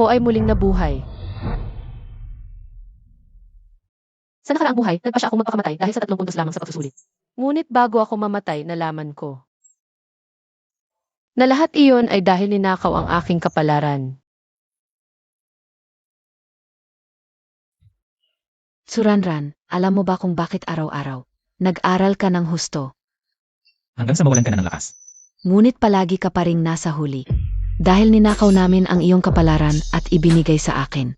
Ako ay muling nabuhay. Sa nakaraang buhay, nagpa siya akong magpakamatay dahil sa 3 puntos lamang sa pagsusulit. Ngunit bago ako mamatay, nalaman ko na lahat iyon ay dahil ninakaw ang aking kapalaran. Suranran, alam mo ba kung bakit araw-araw nag-aral ka ng husto? Hanggang sa mawalan ka na ng lakas. Ngunit palagi ka pa ring nasa huli. Dahil ninakaw namin ang iyong kapalaran at ibinigay sa akin.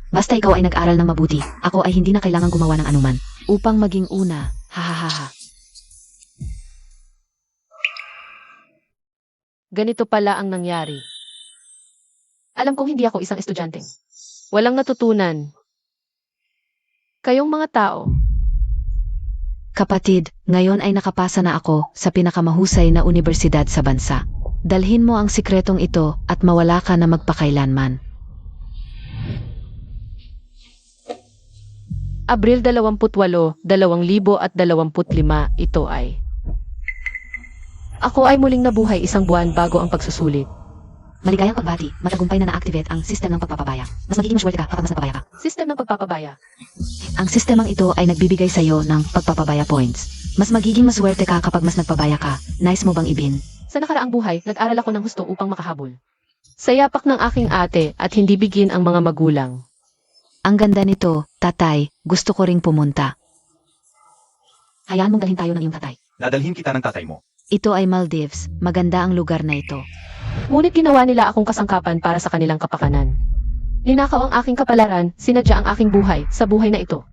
Basta ikaw ay nag-aral ng mabuti, ako ay hindi na kailangang gumawa ng anuman. Upang maging una, hahaha. Ganito pala ang nangyari. Alam kong hindi ako isang estudyante. Walang natutunan. Kayong mga tao. Kapatid, ngayon ay nakapasa na ako sa pinakamahusay na universidad sa bansa. Dalhin mo ang sikretong ito at mawala ka na magpakailanman. Abril 28, 2025, ito ay. Ako ay muling nabuhay 1 buwan bago ang pagsusulit. Maligayang pagbati, matagumpay na na-activate ang sistem ng pagpapabaya. Mas magiging maswerte ka kapag mas nagpabaya ka. Sistem ng pagpapabaya. Ang sistemang ito ay nagbibigay sa iyo ng pagpapabaya points. Mas magiging maswerte ka kapag mas nagpabaya ka. Nice mo bang ibin? Sa nakaraang buhay, nag-aral ako ng husto upang makahabol. Sa yapak ng aking ate at hindi bigin ang mga magulang. Ang ganda nito, tatay, gusto ko ring pumunta. Hayaan mong dalhin tayo ng iyong tatay. Dadalhin kita ng tatay mo. Ito ay Maldives, maganda ang lugar na ito. Ngunit ginawa nila akong kasangkapan para sa kanilang kapakanan. Ninakaw ang aking kapalaran, sinadya ang aking buhay sa buhay na ito.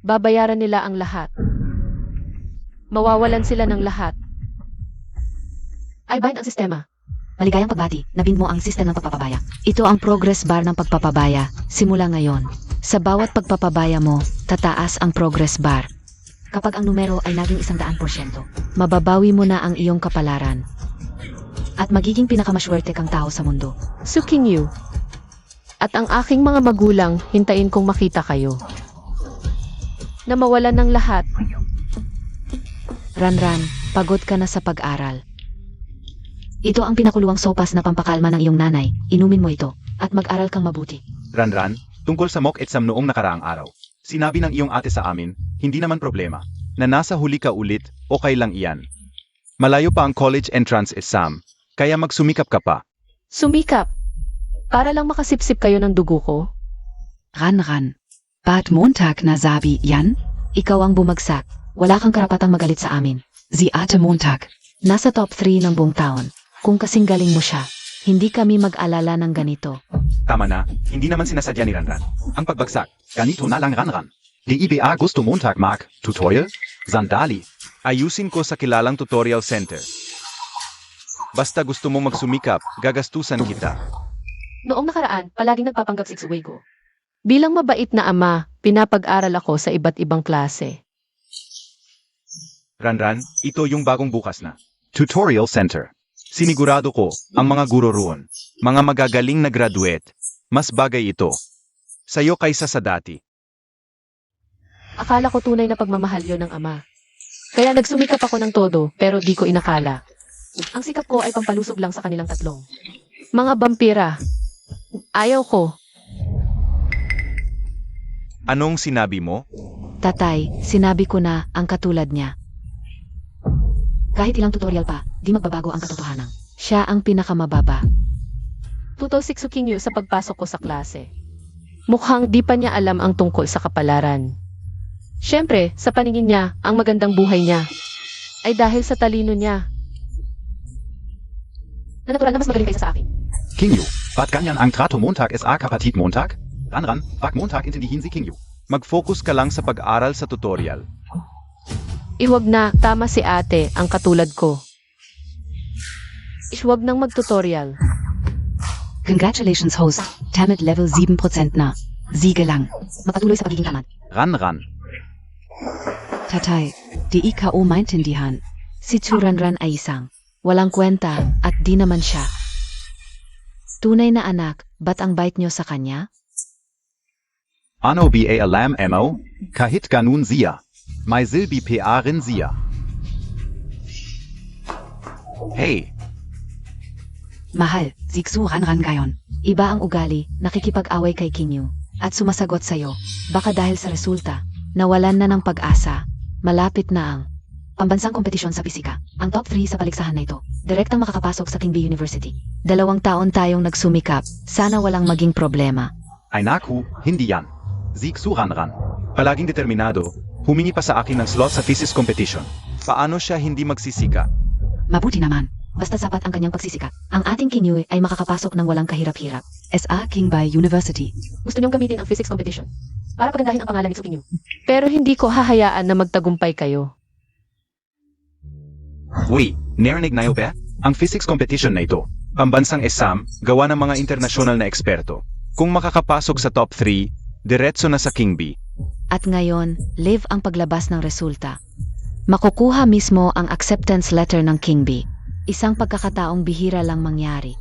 Babayaran nila ang lahat. Mawawalan sila ng lahat. Ay bind ang sistema. Maligayang pagbati, nabind mo ang sistem ng pagpapabaya. Ito ang progress bar ng pagpapabaya, simula ngayon. Sa bawat pagpapabaya mo, tataas ang progress bar. Kapag ang numero ay naging 100%, mababawi mo na ang iyong kapalaran. At magiging pinakamaswerte kang tao sa mundo. Suking you. At ang aking mga magulang, hintayin kong makita kayo. Na mawalan ng lahat. Ranran, pagod ka na sa pag-aral. Ito ang pinakuluang sopas na pampakalma ng iyong nanay. Inumin mo ito, at mag-aral kang mabuti. Ranran, tungkol sa mock exam noong nakaraang araw. Sinabi ng iyong ate sa amin, hindi naman problema, na nasa huli ka ulit, okay lang iyan. Malayo pa ang college entrance exam, kaya magsumikap ka pa. Sumikap. Para lang makasipsip kayo ng dugo ko. Ranran. Ba't Montag na sabi yan? Ikaw ang bumagsak. Wala kang karapatang magalit sa amin. Si Ate Montag. Nasa top 3 ng buong taon. Kung kasing galing mo siya, hindi kami mag-alala ng ganito. Tama na, hindi naman sinasadya ni Ranran. Ang pagbagsak, ganito na lang Ranran. Di IBA gusto Montag mag, tutorial? Sandali. Ayusin ko sa kilalang tutorial center. Basta gusto mong magsumikap, gagastusan kita. Noong nakaraan, palaging nagpapanggap si ko. Bilang mabait na ama, pinapag-aral ako sa iba't ibang klase. Ranran, ito yung bagong bukas na tutorial center. Sinigurado ko, ang mga guro roon, mga magagaling na graduate, mas bagay ito sa'yo kaysa sa dati. Akala ko tunay na pagmamahal yon ng ama. Kaya nagsumikap ako ng todo, pero di ko inakala. Ang sikap ko ay pampalusog lang sa kanilang tatlong. Mga vampira. Ayaw ko. Anong sinabi mo? Tatay, sinabi ko na ang katulad niya. Kahit ilang tutorial pa, di magbabago ang katotohanan. Siya ang pinakamababa. Tutol siksuking niyo sa pagpasok ko sa klase. Mukhang di pa niya alam ang tungkol sa kapalaran. Siyempre, sa paningin niya, ang magandang buhay niya ay dahil sa talino niya. Na natural na mas magaling kaysa sa akin. Kingyu, ba't ganyan ang trato Montag SA kapatid Montag? Ranran, bak Montag intindihin si Kingyu. Mag-focus ka lang sa pag-aral sa tutorial. Iwag na, tama si ate, ang katulad ko. Iswag nang mag-tutorial. Congratulations host, Tamid level 7% na. Siege lang. Mapatuloy sa pagiging tamad. Ranran. Tatay, di ikaw maintindihan. Si Churanran ay isang walang kwenta at di naman siya. Tunay na anak, ba't ang bait nyo sa kanya? Ano ba alam mo? Kahit ganun siya. May silbi pa rin siya. Hey! Mahal, ziksu ran gayon. Iba ang ugali, nakikipag-away kay Kinyu. At sumasagot sa'yo, baka dahil sa resulta, nawalan na ng pag-asa. Malapit na ang pambansang kompetisyon sa pisika. Ang top 3 sa paligsahan na ito, direktang makakapasok sa Kingby University. 2 taon tayong nagsumikap, sana walang maging problema. Ay naku, hindi yan. Zeke Suranran. Palaging determinado, humingi pa sa akin ng slot sa physics competition. Paano siya hindi magsisika? Mabuti naman, basta sapat ang kanyang pagsisika. Ang ating Kinyu ay makakapasok ng walang kahirap-hirap. SA Kingby University. Gusto niyong gamitin ang physics competition para pagandahin ang pangalan ni Sukinyu. Pero hindi ko hahayaan na magtagumpay kayo. Uy, narinig na ba? Ang physics competition na ito, pambansang exam, gawa ng mga internasyonal na eksperto. Kung makakapasok sa top 3, diretso na sa Kingby. At ngayon, live ang paglabas ng resulta. Makukuha mismo ang acceptance letter ng Kingby. Isang pagkakataong bihira lang mangyari.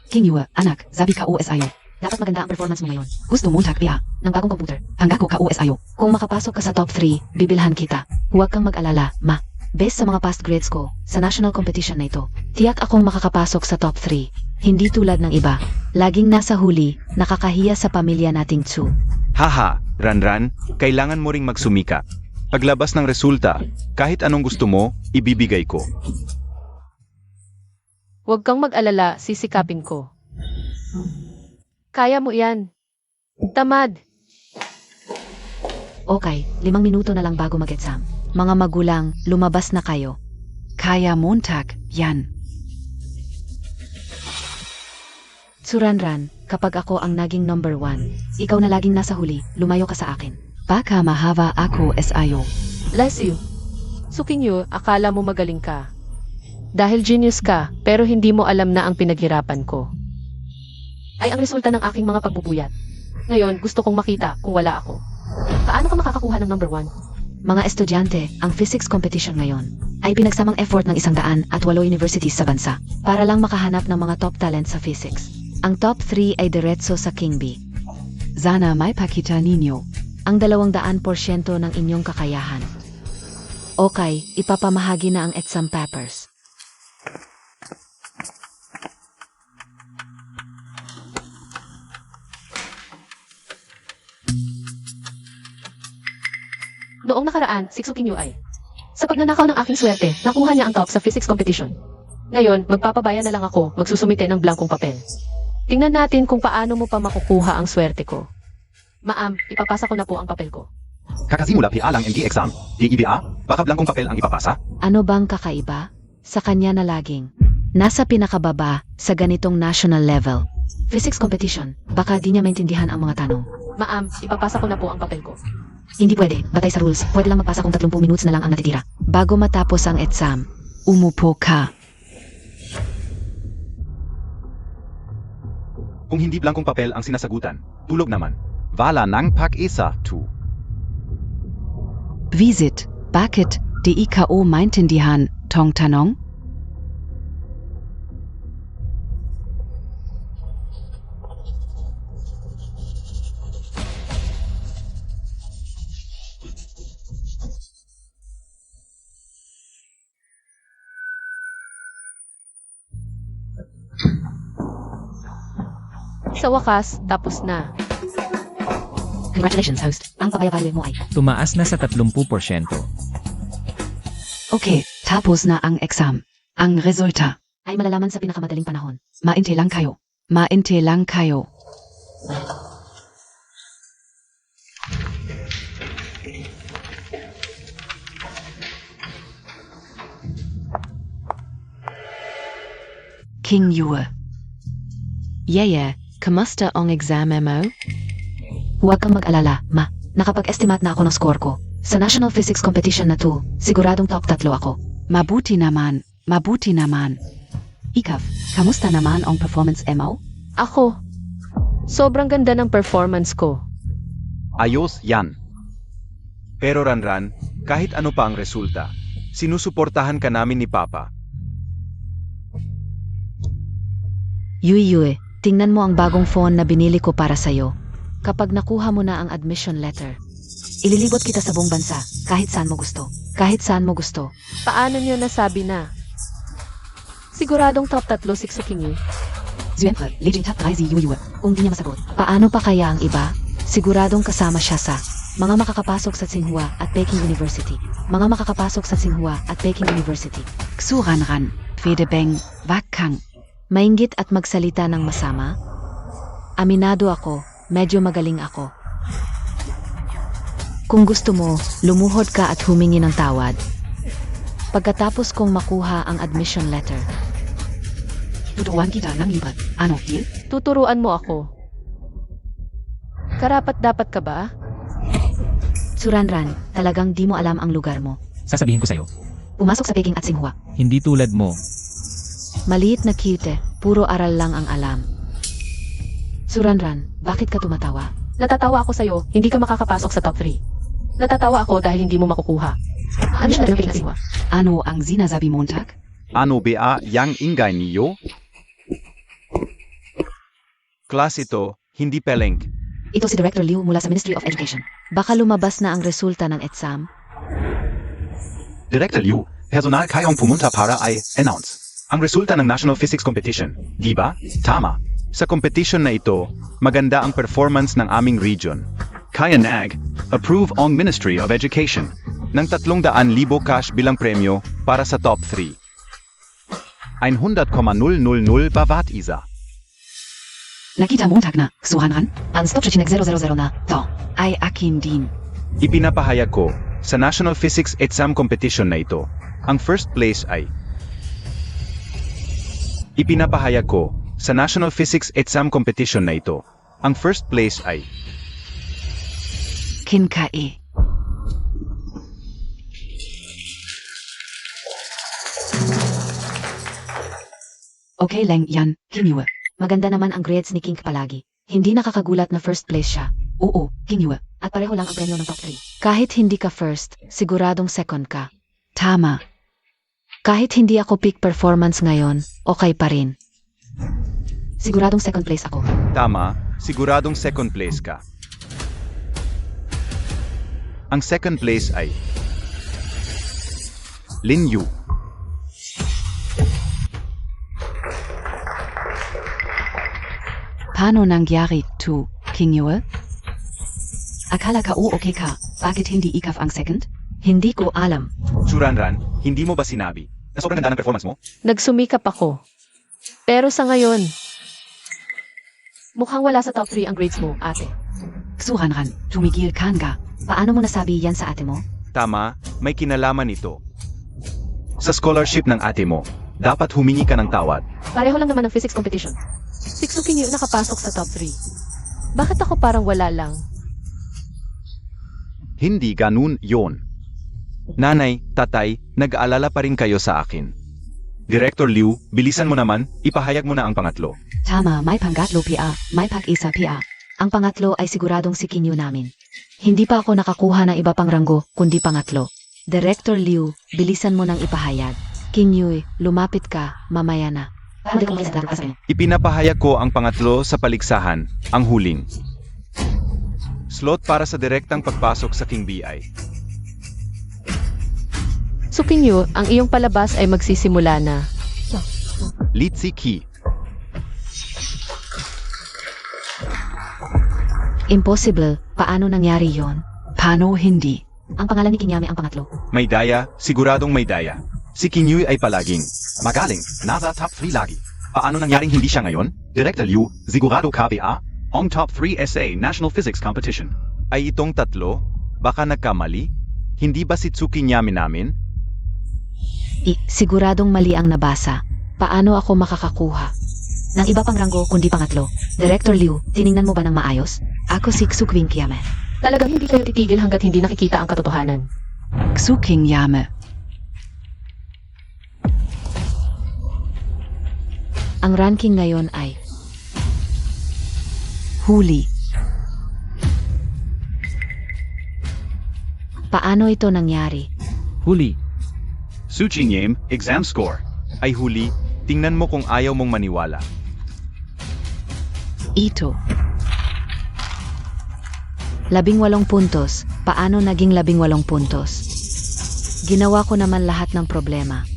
Kinyu, anak, sabi ka US ayo. Dapat maganda ang performance mo ngayon. Gusto mo takbiya ng bagong computer. Hanggang ko ka US ayo. Kung makapasok ka sa top 3, bibilhan kita. Huwag kang mag-alala, ma. Based sa mga past grades ko, sa national competition na ito, tiyak akong makakapasok sa top 3. Hindi tulad ng iba. Laging nasa huli, nakakahiya sa pamilya nating Tsu. Haha, Ranran, kailangan mo ring magsumika. Paglabas ng resulta, kahit anong gusto mo, ibibigay ko. Huwag kang mag-alala, sisikapin ko. Kaya mo yan. Tamad. Okay, 5 minuto na lang bago mag-exam. Mga magulang, lumabas na kayo. Kaya Montag, yan. Suranran, kapag ako ang naging number 1, ikaw na laging nasa huli, lumayo ka sa akin. Baka mahava ako SIO. Bless you. Sukinyu, akala mo magaling ka. Dahil genius ka, pero hindi mo alam na ang pinaghirapan ko ay ang resulta ng aking mga pagbubuyat. Ngayon, gusto kong makita kung wala ako. Paano ka makakakuha ng number 1? Mga estudyante, ang physics competition ngayon ay pinagsamang effort ng 108 universities sa bansa para lang makahanap ng mga top talent sa physics. Ang top 3 ay diretso sa Kingby. Sana may pakita ninyo ang 200% ng inyong kakayahan. Okay, ipapamahagi na ang exam papers. Noong nakaraan, si Sukinyu ay sa pagnanakaw ng aking swerte, nakuha niya ang top sa physics competition. Ngayon, magpapabaya na lang ako, magsusumite ng blankong papel. Tingnan natin kung paano mo pa makukuha ang swerte ko. Ma'am, ipapasa ko na po ang papel ko. Kakasimula PA lang MD exam. Di IBA, baka blankong papel ang ipapasa. Ano bang kakaiba? Sa kanya na laging nasa pinakababa sa ganitong national level. Physics competition, baka di niya maintindihan ang mga tanong. Ma'am, ipapasa ko na po ang papel ko. Hindi pwede, batay sa rules, pwede lang magpasa kung 30 minutes na lang ang natitira. Bago matapos ang exam, umupo ka. Kung hindi blankong papel ang sinasagutan, tulog naman. Wala nang pag-isa, tu. Visit, bakit, di ikaw maintindihan, tong tanong? Sa wakas, tapos na. Congratulations, host. Ang pagkakaliw mo ay Tumaas na sa 30%. okay, tapos na ang exam. Ang resulta ay malalaman sa pinakamadaling panahon. Mainte lang kayo. Mainte lang kayo. King Yue. Yeah, kamusta ang exam mo? Huwag kang mag-alala, ma. Nakapag-estimate na ako ng score ko. Sa National Physics Competition na to, siguradong top 3 ako. Mabuti naman, mabuti naman. Ikaw, kamusta naman ang performance mo? Ako, sobrang ganda ng performance ko. Ayos yan. Pero Ranran, kahit ano pa ang resulta, sinusuportahan ka namin ni Papa. Yue, tingnan mo ang bagong phone na binili ko para sa'yo. Kapag nakuha mo na ang admission letter, ililibot kita sa buong bansa, kahit saan mo gusto. Kahit saan mo gusto. Paano niyo nasabi na? Siguradong top 3 si Xukingyu. Siyempre, legit top 3 si Yuyue. Kung di niya masagot, paano pa kaya ang iba? Siguradong kasama siya sa mga makakapasok sa Tsinghua at Peking University. Mga makakapasok sa Tsinghua at Peking University. Xuranran, Fedebeng, Wakang. Mainggit at magsalita ng masama? Aminado ako, medyo magaling ako. Kung gusto mo, lumuhod ka at humingi ng tawad. Pagkatapos kong makuha ang admission letter. Tuturuan kita ng lipat. Ano, deal? Tuturuan mo ako. Karapat dapat ka ba? Suranran, talagang di mo alam ang lugar mo. Sasabihin ko sa'yo, Pumasok sa Peking at Tsinghua. hindi tulad mo. Maliit na cute, puro aral lang ang alam. Suranran, bakit ka tumatawa? Natatawa ako sa'yo, hindi ka makakapasok sa top 3. Natatawa ako dahil hindi mo makukuha. Ano siya na pinasiwa? Ano ang sinasabi Montag? Ano ba yang ingay niyo? Class ito, hindi peleng. Ito si Director Liu mula sa Ministry of Education. Baka lumabas na ang resulta ng exam. Director Liu, personal kayong pumunta para ay announce ang resulta ng National Physics Competition. Di ba? Tama. Sa competition na ito, maganda ang performance ng aming region. Kaya approve ang Ministry of Education ng 300,000 cash bilang premyo para sa top 3. 100,000 bawat isa. Nakita Montag na, Suhanran, ang 100,000 na, to, ay akin din. Ipinapahayag ko sa National Physics Exam Competition na ito, ang first place ay Ipinapahayag ko sa National Physics Exam Competition na ito, ang first place ay Kinkae. Okay lang yan, Kinyue. Maganda naman ang grades ni King palagi. Hindi nakakagulat na first place siya. Oo, Kinyue. At pareho lang ang premyo ng top 3. Kahit hindi ka first, siguradong second ka. Tama. Kahit hindi ako peak performance ngayon, okay pa rin. Siguradong second place ako. tama, siguradong second place ka. Ang second place ay Lin Yu. Paano nangyari to, Kinyue? Akala ka okay ka, bakit hindi ikaf ang second? Hindi ko alam. Suranran, hindi mo ba sinabi na sobrang ganda ng performance mo? Nagsumikap ako. Pero sa ngayon, mukhang wala sa top 3 ang grades mo, ate. Suhanran, tumigil ka nga. Paano mo nasabi yan sa ate mo? Tama, may kinalaman ito. Sa scholarship ng ate mo, dapat humingi ka ng tawad. Pareho lang naman ng physics competition. Si Xukingyu nakapasok sa top 3. Bakit ako parang wala lang? Hindi ganun yon. Nanay, tatay, nag-aalala pa rin kayo sa akin. Director Liu, bilisan mo naman, ipahayag mo na ang pangatlo. Tama, may pangatlo pia, may pag-isa pia. Ang pangatlo ay siguradong si Kinyu namin. Hindi pa ako nakakuha ng iba pang ranggo, kundi pangatlo. Director Liu, bilisan mo nang ipahayag. Kinyu, lumapit ka, mamaya na. Ipinapahayag ko ang pangatlo sa paligsahan, ang huling. Slot para sa direktang pagpasok sa King BI. Xukingyu, ang iyong palabas ay magsisimula na. Litsi Ki. Impossible, paano nangyari yon? Paano hindi? Ang pangalan ni Kinyame ang pangatlo. May daya, siguradong may daya. Si Kinyu ay palaging magaling, nasa top 3 lagi. Paano nangyaring hindi siya ngayon? Director Liu, sigurado KBA, ang top 3 SA National Physics Competition. Ay itong tatlo? Baka nagkamali? Hindi ba si Tsukinyami namin? Siguradong mali ang nabasa. Paano ako makakakuha ng iba pang ranggo kundi pangatlo? Director Liu, tiningnan mo ba ng maayos? Ako si Xukvin Kiyame. Talagang hindi kayo titigil hanggat hindi nakikita ang katotohanan. Xuking Yame. Ang ranking ngayon ay huli. Paano ito nangyari? Huli. Suchinyame, exam score. Ay huli, tingnan mo kung ayaw mong maniwala. Ito. 18 puntos. Paano naging 18 puntos? Ginawa ko naman lahat ng problema.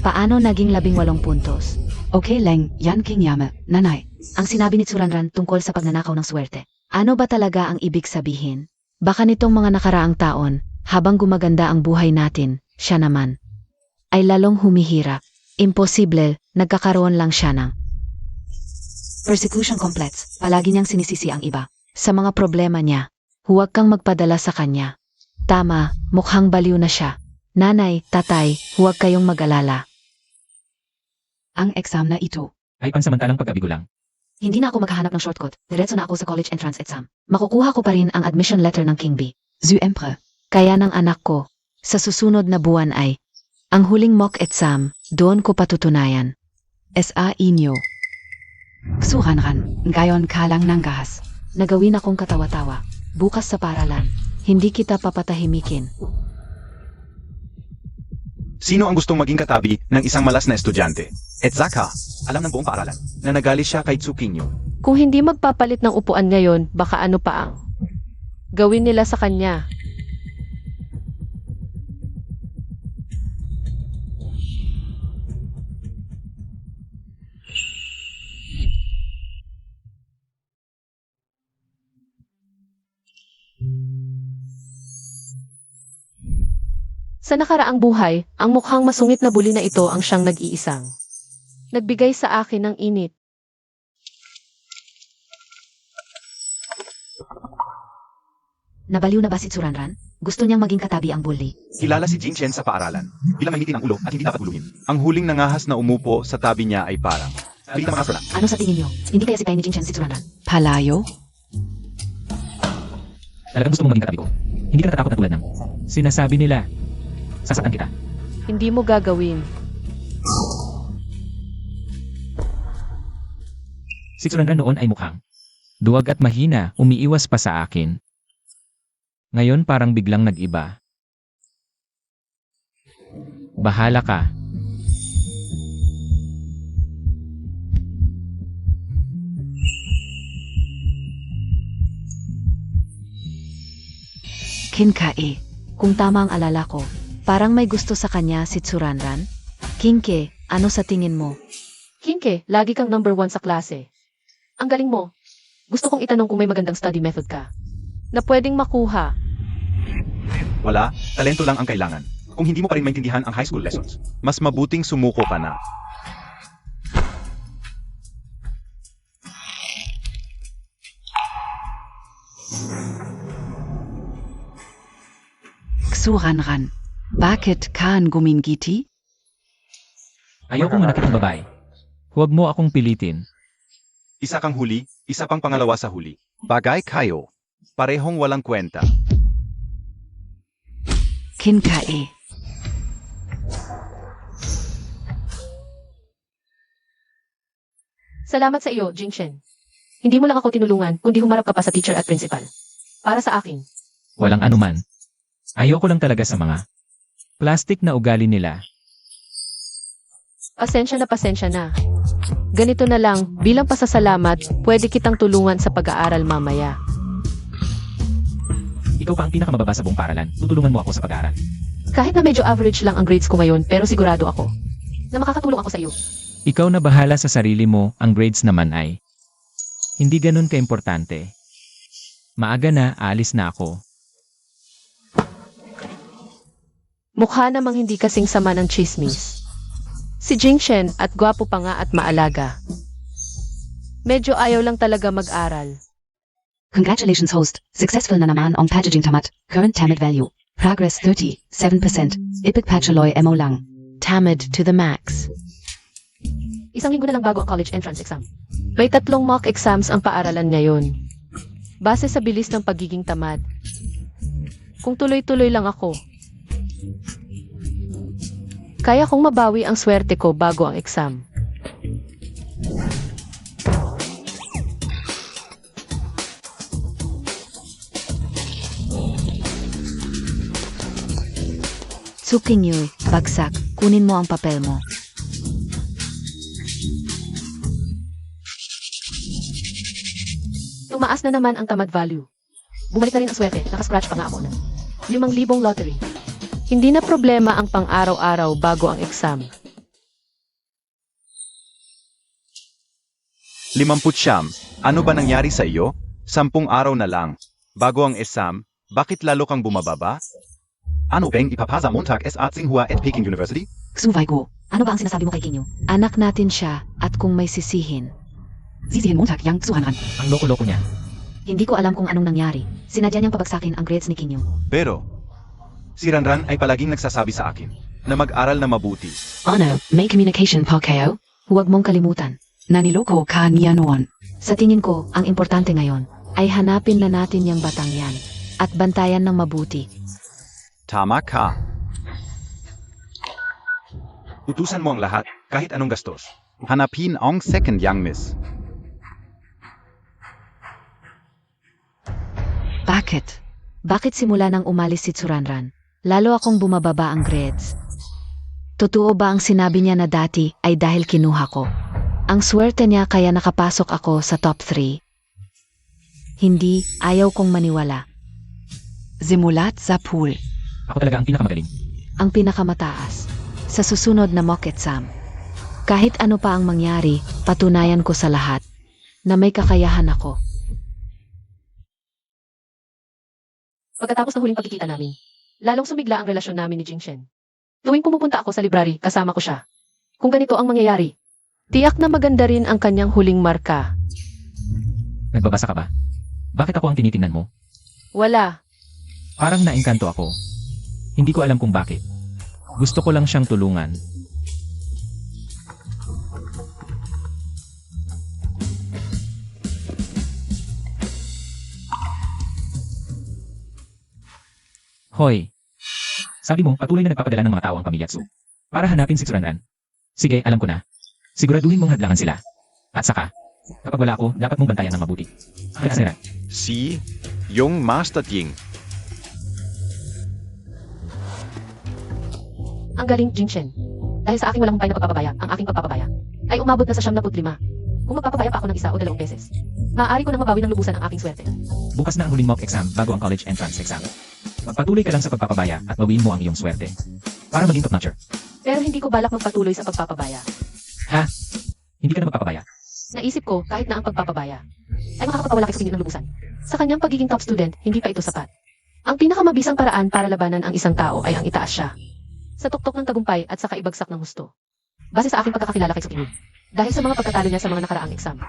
Paano naging 18 puntos? Okay lang, yan king yama, nanay. Ang sinabi ni Tsuranran tungkol sa pagnanakaw ng swerte. Ano ba talaga ang ibig sabihin? Baka nitong mga nakaraang taon, habang gumaganda ang buhay natin, siya naman ay lalong humihirap. Imposible, nagkakaroon lang siya ng persecution complex. Palagi niyang sinisisi ang iba sa mga problema niya. Huwag kang magpadala sa kanya. Tama, mukhang baliw na siya. Nanay, tatay, huwag kayong mag-alala. Ang exam na ito. Ay pansamantalang pag-abigo lang. Hindi na ako maghahanap ng shortcut. Diretso na ako sa college entrance exam. Makukuha ko pa rin ang admission letter ng King B. Zuempre. Kaya ng anak ko, sa susunod na buwan ay, ang huling mock exam, doon ko patutunayan. S.A. inyo. Suhanran, ngayon ka lang ng gas. Nagawin akong katawa-tawa. Bukas sa paralan, hindi kita papatahimikin. Sino ang gustong maging katabi ng isang malas na estudyante? At Zaka, alam ng buong paaralan na nagali siya kay Tsukinyo. Kung hindi magpapalit ng upuan ngayon, baka ano pa ang gawin nila sa kanya. Sa nakaraang buhay, ang mukhang masungit na buli na ito ang siyang nag-iisang nagbigay sa akin ng init. Nabaliw na ba si Tsuranran? Gusto niyang maging katabi ang bully. Kilala si Jin Chen sa paaralan bilang mahitin ang ulo at hindi dapat buluhin. Ang huling nangahas na umupo sa tabi niya ay parang Rita mga sala. Ano sa tingin niyo? Hindi kaya si Kai ni Jinchen si Tsuranran? Palayo? Talagang gusto mong maging katabi ko. Hindi ka natatakot na tulad ng sinasabi nila. Sasaktan kita. Hindi mo gagawin. Si Tsuranran noon ay mukhang duwag at mahina, umiiwas pa sa akin. Ngayon parang biglang nag-iba. Bahala ka. Kinkae. Kung tama ang alala ko, parang may gusto sa kanya si Tsuranran. Kinke, ano sa tingin mo? Kinke, lagi kang number 1 sa klase. Ang galing mo. Gusto kong itanong kung may magandang study method ka na pwedeng makuha. Wala, talento lang ang kailangan. Kung hindi mo pa rin maintindihan ang high school lessons, mas mabuting sumuko ka na. Tsuranran. Bakit ka ang gumingiti? Ayoko manakit ng babae. Huwag mo akong pilitin. Isa kang huli, isa pang pangalawa sa huli. Bagay kayo. Parehong walang kwenta. Kinkae. Salamat sa iyo, Jingshen. Hindi mo lang ako tinulungan, kundi humarap ka pa sa teacher at principal. Para sa akin. Walang anuman. Ayoko lang talaga sa mga plastic na ugali nila. Pasensya na. Ganito na lang, bilang pasasalamat, pwede kitang tulungan sa pag-aaral mamaya. Ikaw pa ang pinakamababa sa buong paaralan. Tutulungan mo ako sa pag-aaral. Kahit na medyo average lang ang grades ko ngayon, pero sigurado ako na makakatulong ako sa iyo. Ikaw na bahala sa sarili mo, ang grades naman ay hindi ganun kaimportante. Maaga na, aalis na ako. Mukha namang hindi kasing sama ng chismis. Si Jingshen at gwapo pa nga at maalaga. Medyo ayaw lang talaga mag-aral. Congratulations host. Successful na naman ang packaging tamat. Current tamid value. Progress 37%. Ipig patchaloy mo lang. Tamid to the max. Isang linggo na lang bago ang college entrance exam. May 3 mock exams ang paaralan ngayon. Base sa bilis ng pagiging tamad. Kung tuloy-tuloy lang ako, kaya kong mabawi ang swerte ko bago ang exam. Tsukinyo, bagsak. Kunin mo ang papel mo. Tumaas na naman ang tamad value. Bumalik na rin ang swerte, nakascratch pa nga ako ng 5,000 lottery. Hindi na problema ang pang-araw-araw bago ang exam. 50. Ano ba nangyari sa iyo? 10 araw na lang. Bago ang exam, bakit lalo kang bumababa? Ano bang ipapasa Montag sa Tsinghua at Peking University? Xuvay ko, ano ba ang sinasabi mo kay Kinyo? Anak natin siya at kung may sisihin. Sisihin Montag yang Suhanran. Ang loko-loko niya. Hindi ko alam kung anong nangyari. Sinadya niyang pabagsakin ang grades ni Kinyo. Pero, si Ranran ay palaging nagsasabi sa akin na mag-aral na mabuti. Ano, may communication pa kayo? Huwag mong kalimutan. Naniloko ka niya noon. Sa tingin ko, ang importante ngayon ay hanapin na natin yung batang yan at bantayan ng mabuti. Tama ka. Utusan mo ang lahat, kahit anong gastos. Hanapin ang second young miss. Bakit? Bakit simula nang umalis si Tsuranran? Lalo akong bumababa ang grades. Totoo ba ang sinabi niya na dati ay dahil kinuha ko? Ang swerte niya kaya nakapasok ako sa top 3. Hindi, ayaw kong maniwala. Simulat sa pool. Ako talaga ang pinakamagaling. Ang pinakamataas. Sa susunod na mock exam. Kahit ano pa ang mangyari, patunayan ko sa lahat na may kakayahan ako. Pagkatapos ng huling pagkikita namin, lalong sumigla ang relasyon namin ni Jingshen. Tuwing pumupunta ako sa library, kasama ko siya. Kung ganito ang mangyayari, tiyak na maganda rin ang kanyang huling marka. Nagbabasa ka ba? Bakit ako ang tinitingnan mo? Wala. Parang naengkanto ako. Hindi ko alam kung bakit. Gusto ko lang siyang tulungan. Hoy! Sabi mo, patuloy na nagpapadala ng mga tao ang pamilyatsu. Para hanapin si Tsuranran. Sige, alam ko na. Siguraduhin mong hadlangan sila. At saka, kapag wala ako, dapat mong bantayan ng mabuti. Kaya sira. Si Yung Master Ying. Ang galing, Jingshen. Dahil sa aking walang humpay na pagpapabaya, ang aking pagpapabaya ay umabot na sa 75. Kung magpapabaya pa ako ng 1 o 2 beses, maaari ko nang mabawi ng lubusan ang aking swerte. Bukas na ang huling mock exam bago ang college entrance exam. Magpatuloy ka lang sa pagpapabaya at bawiin mo ang iyong swerte. Para maging top-notcher. Pero hindi ko balak magpatuloy sa pagpapabaya. Ha? Hindi ka na magpapabaya. Naisip ko, kahit na ang pagpapabaya ay makakapagpawala kay Sukinyo ng lubusan. Sa kanyang pagiging top student, hindi pa ito sapat. Ang pinakamabisang paraan para labanan ang isang tao ay ang itaas siya. Sa tuktok ng tagumpay at sa kaibagsak ng husto. Base sa aking pagkakakilala kay Sukinyo. Dahil sa mga pagkatalo niya sa mga nakaraang exam.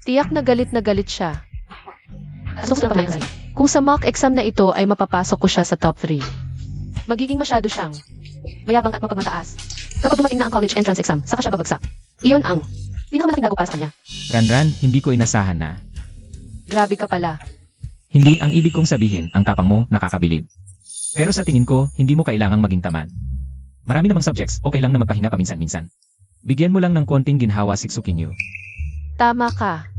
Tiyak na galit siya. Susunod pa ngayon. Kung sa mock exam na ito ay mapapasok ko siya sa top 3. Magiging masyado siyang mayabang at mapagmataas. Kapag dumating na ang college entrance exam, saka siya babagsak. Iyon ang pinakamalaking dago para sa kanya. Ranran, hindi ko inasahan na. Grabe ka pala. Hindi ang ibig kong sabihin ang tapang mo nakakabilib. Pero sa tingin ko, hindi mo kailangang maging tamad. Marami namang subjects, okay lang na magpahinga paminsan-minsan. Bigyan mo lang ng konting ginhawa si Tsukinyo. Tama ka.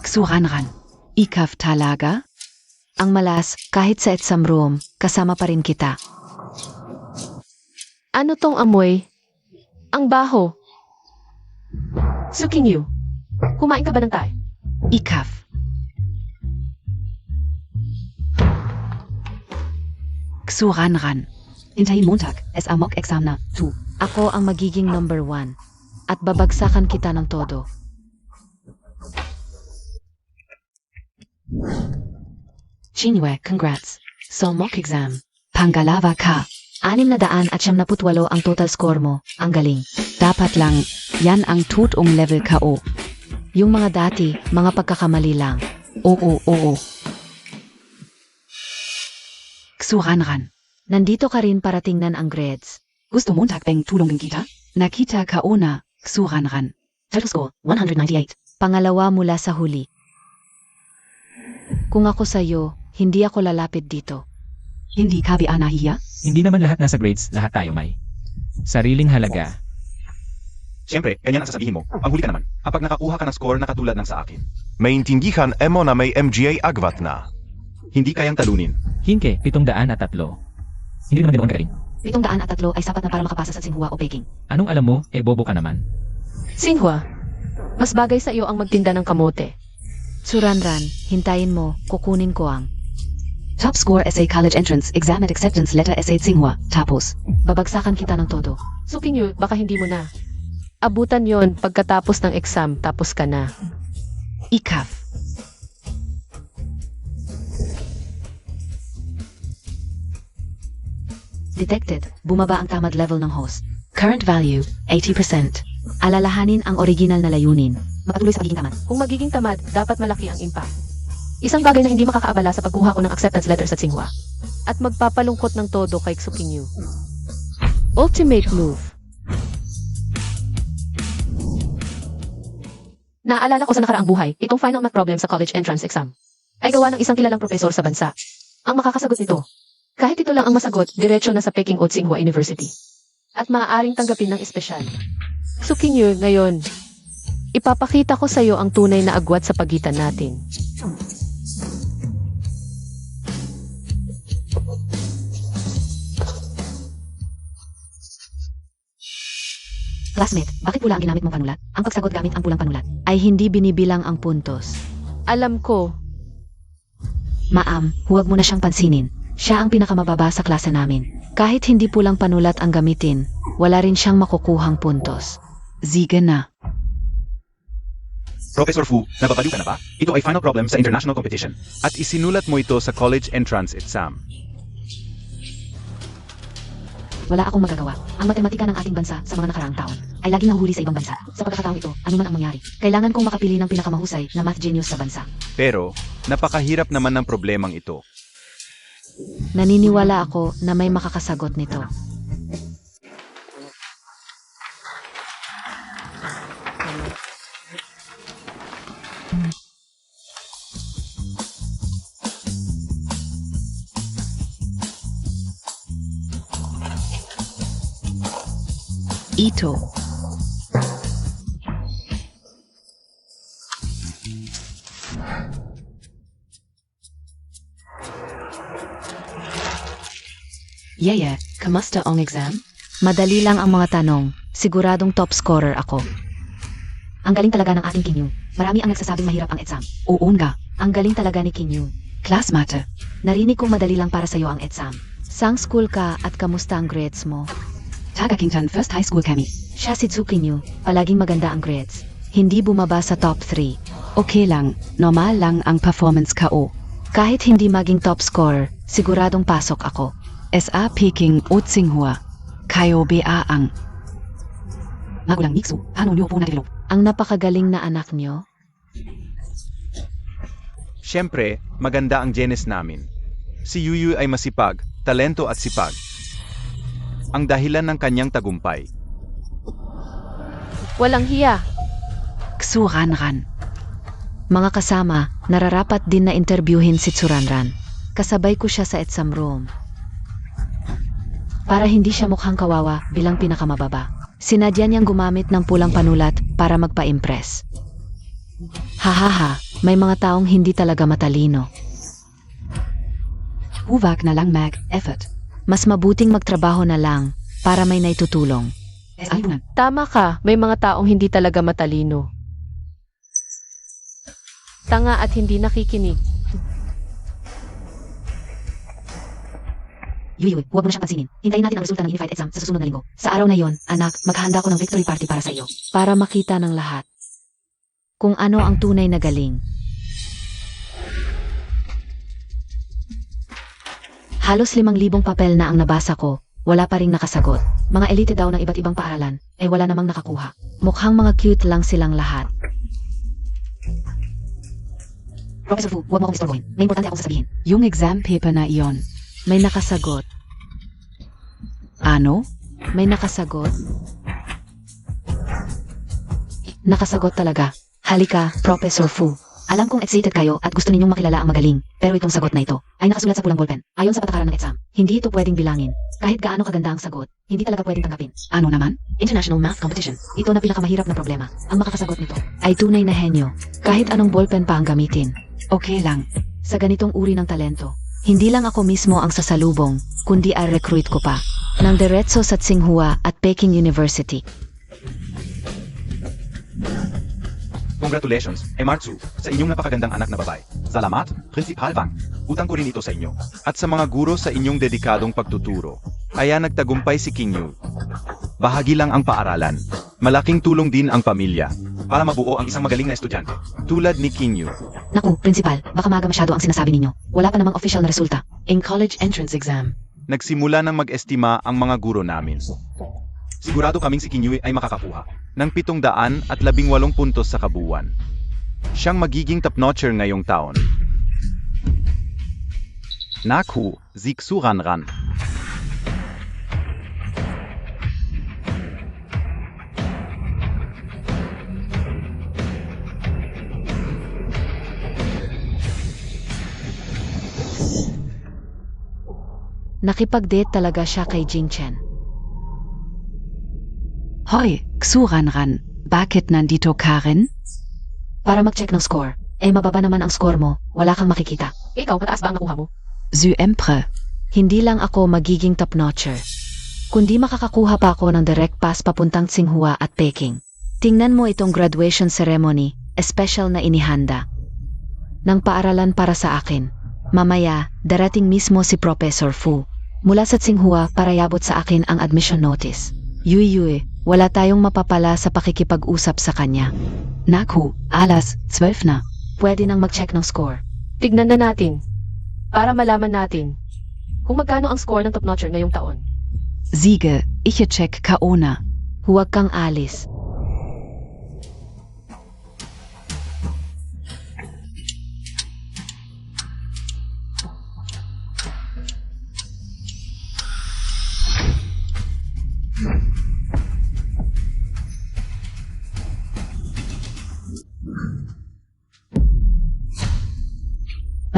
Suhanran. Ikaf talaga? Ang malas, kahit sa exam room, kasama pa rin kita. Ano tong amoy? Ang baho. Sukinyo, kumain ka ba ng tayo? Ikaf. Suhanran. Hintayin Montag, mock exam na 2. Ako ang magiging number 1. At babagsakan kita ng todo. Chinwe, congrats. So mock exam. Pangalawa ka. 678 ang total score mo. Ang galing. Dapat lang, yan ang tutong level ka o. Yung mga dati, mga pagkakamali lang. Oo. Suhanran. Nandito ka rin para tingnan ang grades. Gusto Montag bang tulungan kita? Nakita ka una, Suhanran. Total score, 198. Pangalawa mula sa huli. Kung ako sa'yo, hindi ako lalapit dito. Hindi ka ba nahiya? Hindi naman lahat nasa grades, lahat tayo may sariling halaga. Siyempre, ganyan ang sasabihin mo. Panghuli ka naman. Kapag nakakuha ka ng score na katulad ng sa akin. Maintindihan mo na may MGA agwat na. Hindi kayang talunin. Hinke, 703. Hindi naman ganoon kagaling. 703 ay sapat na para makapasa sa Tsinghua o Peking. Anong alam mo, bobo ka naman. Sinhua, mas bagay sa iyo ang magtinda ng kamote. Tsuranran, hintayin mo, kukunin ko ang Top score SA College Entrance Exam at Acceptance Letter SA Tsinghua. Tapos. Babagsakan kita ng todo. Sukingyu, baka hindi mo na. Abutan yon pagkatapos ng exam, tapos ka na. ICAF. Detected, bumaba ang tamad level ng host. Current value, 80%. Alalahanin ang original na layunin. Magpatuloy sa pagiging tamad. Kung magiging tamad, dapat malaki ang impact. Isang bagay na hindi makakaabala sa pagkuha ko ng acceptance letter sa Tsinghua. At magpapalungkot ng todo kay Sukingyu. Ultimate move. Naaalala ko sa nakaraang buhay, itong final math problem sa college entrance exam ay gawa ng isang kilalang profesor sa bansa. Ang makakasagot nito, kahit ito lang ang masagot, diretso na sa Peking o Tsinghua University. At maaaring tanggapin ng espesyal. Sukingyu, ngayon, ipapakita ko sa iyo ang tunay na agwat sa pagitan natin. Classmate, bakit pula ang ginamit mong panulat? Ang pagsagot gamit ang pulang panulat ay hindi binibilang ang puntos. Alam ko, Ma'am, huwag mo na siyang pansinin. Siya ang pinakamababa sa klase namin. Kahit hindi pulang panulat ang gamitin, wala rin siyang makukuhang puntos. Siege na. Professor Fu, nababaliw ka na ba? Ito ay final problem sa international competition. At isinulat mo ito sa college entrance exam. Wala akong magagawa. Ang matematika ng ating bansa sa mga nakaraang taon ay laging nahuhuli sa ibang bansa. Sa pagkakataong ito, ano man ang mangyari, kailangan kong makapili ng pinakamahusay na math genius sa bansa. Pero, napakahirap naman ng problemang ito. Naniniwala ako na may makakasagot nito. Ito. Yaya, kamusta ang exam? Madali lang ang mga tanong. Siguradong top scorer ako. Ang galing talaga ng ating Kinyu. Marami ang nagsasabing mahirap ang exam. Oo nga. Ang galing talaga ni Kinyu. Class matter. Narinig kong madali lang para sa'yo ang exam. Sang school ka at kamusta ang grades mo? Taga Kington First High School kami. Siya si Tsukinyu. Palaging maganda ang grades. Hindi bumaba sa top 3. Okay lang. Normal lang ang performance ko. Kahit hindi maging top scorer, siguradong pasok ako. SA Peking o Tsinghua. Kayo ba ang magulang Niksu? Paano niyo po na-develop? Ang napakagaling na anak nyo? Siyempre, maganda ang genes namin. Si Yuyu ay masipag, talento at sipag. Ang dahilan ng kanyang tagumpay. walang hiya. Xuranran. Mga kasama, nararapat din na interviewin si Tsuranran. Kasabay ko siya sa exam room. Para hindi siya mukhang kawawa bilang pinakamababa. Sinadya niyang gumamit ng pulang panulat para magpa-impress. Hahaha, may mga taong hindi talaga matalino. Huwag na lang mag-effort. Mas mabuting magtrabaho na lang para may naitutulong. Ayunan. Tama ka, may mga taong hindi talaga matalino. Tanga at hindi nakikinig. Yuy, huwag mo na siyang pansinin. Hintayin natin ang resulta ng unified exam sa susunod na linggo. Sa araw na yon, anak, maghahanda ko ng victory party para sa iyo. Para makita ng lahat kung ano ang tunay na galing. Halos 5,000 papel na ang nabasa ko, wala pa ring nakasagot. Mga elite daw ng iba't ibang paaralan, wala namang nakakuha. Mukhang mga cute lang silang lahat. Professor Fu, huwag mo akong istorbohin. May importante akong sasabihin. Yung exam paper na iyon. May nakasagot. Ano? May nakasagot. Nakasagot talaga. Halika, Professor Fu. Alam kong excited kayo at gusto ninyong makilala ang magaling, pero itong sagot na ito ay nakasulat sa pulang ballpen. Ayon sa patakaran ng exam, hindi ito pwedeng bilangin. Kahit gaano kaganda ang sagot, hindi talaga pwedeng tanggapin. Ano naman? International Math Competition. Ito na pinakamahirap na problema. Ang makakasagot nito ay tunay na henyo, kahit anong ballpen pa ang gamitin. Okay lang. Sa ganitong uri ng talento, hindi lang ako mismo ang sasalubong, kundi ay recruit ko pa ng diretso sa Tsinghua at Peking University. Congratulations, Emartsu, sa inyong napakagandang anak na babae. Salamat, Principal Wang. Utang ko rin ito sa inyo. At sa mga guro sa inyong dedikadong pagtuturo. Kaya nagtagumpay si King Yu. Bahagi lang ang paaralan. Malaking tulong din ang pamilya. Para mabuo ang isang magaling na estudyante. Tulad ni King Yu. Naku, principal, baka maga masyado ang sinasabi ninyo. Wala pa namang official na resulta. In college entrance exam. Nagsimula ng mag-estima ang mga guro namin. Sigurado kaming si King Yu ay makakakuha ng 718 puntos sa kabuuan. Siyang magiging top-notcher ngayong taon. Naku, Zigsuranran. Nakipag-date talaga siya kay Jinchen. Hoy, Xuranran. Bakit nandito Karen? Para mag-check ng score. Eh mababa naman ang score mo, wala kang makikita. Ikaw, mataas ba ang nakuha mo? Zuempre. Hindi lang ako magiging top-notcher. Kundi makakakuha pa ako ng direct pass papuntang Tsinghua at Peking. Tingnan mo itong graduation ceremony, special na inihanda. Ng paaralan para sa akin. Mamaya, darating mismo si Professor Fu. Mula sa Tsinghua para yabot sa akin ang admission notice. Yui, wala tayong mapapala sa pakikipag-usap sa kanya. Naku, alas, 12 na. Pwede nang mag-check ng score. Tignan na natin. Para malaman natin kung magkano ang score ng top-notcher ngayong taon. Siege, ich check Kaona. Huwag kang alis.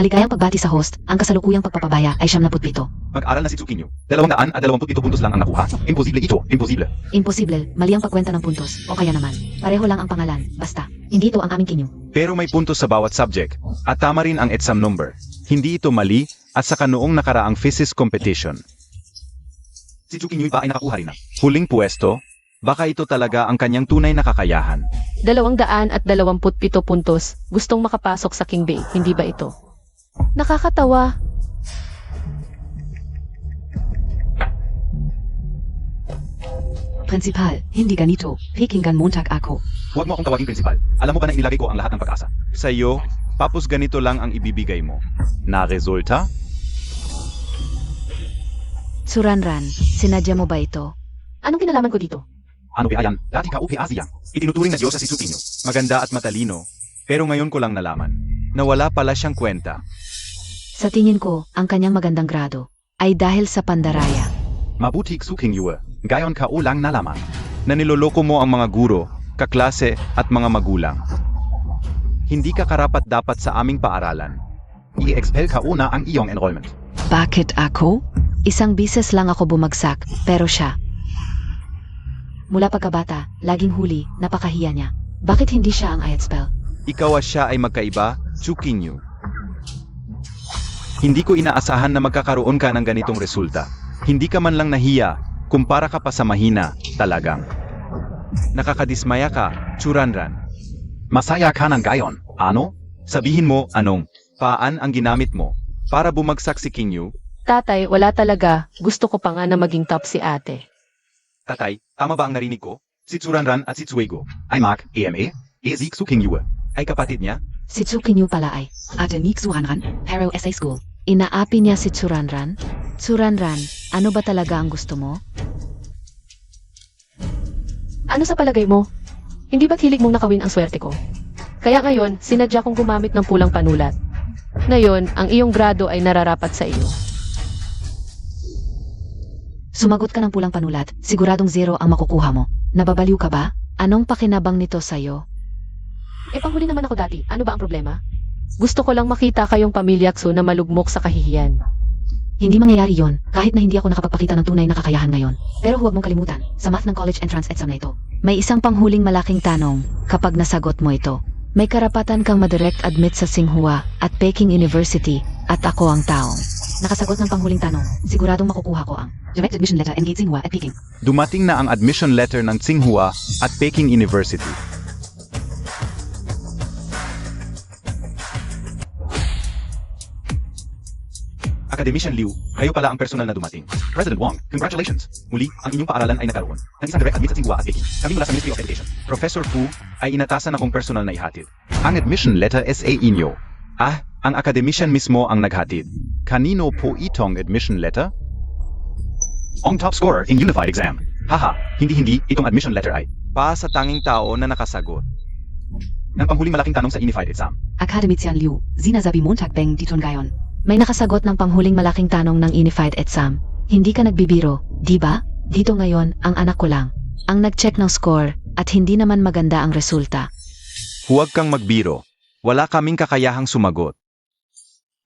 Maligayang pagbati sa host, ang kasalukuyang pagpapabaya ay 77. Mag-aral na si Tsukinyo. 227 puntos lang ang nakuha. Imposible ito, imposible. Imposible, mali ang pagkwenta ng puntos, o kaya naman, pareho lang ang pangalan, basta, hindi ito ang aming kinyo. Pero may puntos sa bawat subject. At tama rin ang exam number. Hindi ito mali, at saka noong nakaraang physics competition. Si Tsukinyo ba ay nakakuha rin ng huling pwesto? Baka ito talaga ang kanyang tunay na kakayahan. 227 puntos. Gustong makapasok sa King Bay, hindi ba ito? Nakakatawa. Principal, hindi ganito. Pekingan Montag ako. Huwag mo akong tawaging principal. Alam mo ba na inilagay ko ang lahat ng pag-asa? Sa iyo, papos ganito lang ang ibibigay mo. Na resulta? Suranran, sinadya mo ba ito? Anong kinalaman ko dito? Ano ba yan? Dati ka upi Asiyang. Itinuturing na Diyos sa si Tsukinyo. Maganda at matalino. Pero ngayon ko lang nalaman na wala pala siyang kwenta. Sa tingin ko, ang kanyang magandang grado ay dahil sa pandaraya. Mabuti Tsukinyo. Gayon ka ulang nalaman na niloloko mo ang mga guro, kaklase at mga magulang. Hindi ka karapat dapat sa aming paaralan. I-expel ka una ang iyong enrollment. Bakit ako? Isang bises lang ako bumagsak, pero siya. Mula pagkabata, laging huli, napakahiya niya. Bakit hindi siya ang IELTS-spell? Ikaw at siya ay magkaiba, Tsukinyo. Hindi ko inaasahan na magkakaroon ka ng ganitong resulta. Hindi ka man lang nahiya, kumpara ka pa sa mahina, talagang. Nakakadismaya ka, Xuranran. Masaya ka ng gayon, ano? Sabihin mo, anong, paan ang ginamit mo, para bumagsak si King Yu? Tatay, wala talaga. Gusto ko pa nga na maging top si ate. Tatay, tama ba ang narinig ko? Si Xuranran at si Tsuego, ay Mark, EMA, Ezik Su King Yu, ay kapatid niya? Si Tsukinyu pala ay. Ate ni Xuranran, Pero SA School. Inaapi niya si Tsuranran? Tsuranran, ano ba talaga ang gusto mo? Ano sa palagay mo? Hindi ba't hilig mong nakawin ang swerte ko? Kaya ngayon, sinadya kong gumamit ng pulang panulat. Ngayon, ang iyong grado ay nararapat sa iyo. Sumagot ka ng pulang panulat, siguradong 0 ang makukuha mo. Nababaliw ka ba? Anong pakinabang nito sa'yo? Eh panghuli naman ako dati, ano ba ang problema? Gusto ko lang makita kayong pamilyakso na malugmok sa kahihiyan. Hindi mangyayari yon, kahit na hindi ako nakapagpakita ng tunay na kakayahan ngayon. Pero huwag mong kalimutan, sa math ng college entrance exam na ito. May isang panghuling malaking tanong, kapag nasagot mo ito. May karapatan kang madirect admit sa Tsinghua at Peking University, at ako ang taong nakasagot ng panghuling tanong, siguradong makukuha ko ang direct admission letter and Tsinghua at Peking. Dumating na ang admission letter ng Tsinghua at Peking University. Academician Liu, kayo pala ang personal na dumating. President Wong, congratulations! Muli, ang inyong paaralan ay nagkaroon ng isang direct admit sa Tsinghua at Peking. Kami mula sa Ministry of Education. Professor Fu ay inatasan akong personal na ihatid. Ang admission letter sa inyo. Ang academician mismo ang naghatid. Kanino po itong admission letter? Ang top scorer in unified exam. Haha, hindi itong admission letter ay pa sa tanging tao na nakasagot ng panghuling malaking tanong sa unified exam. Akademician Liu, sinasabi Montag bang diton gayon. May nakasagot ng panghuling malaking tanong ng Unified Exam. Hindi ka nagbibiro, di ba? Dito ngayon, ang anak ko lang. Ang nag-check ng score, at hindi naman maganda ang resulta. Huwag kang magbiro. Wala kaming kakayahang sumagot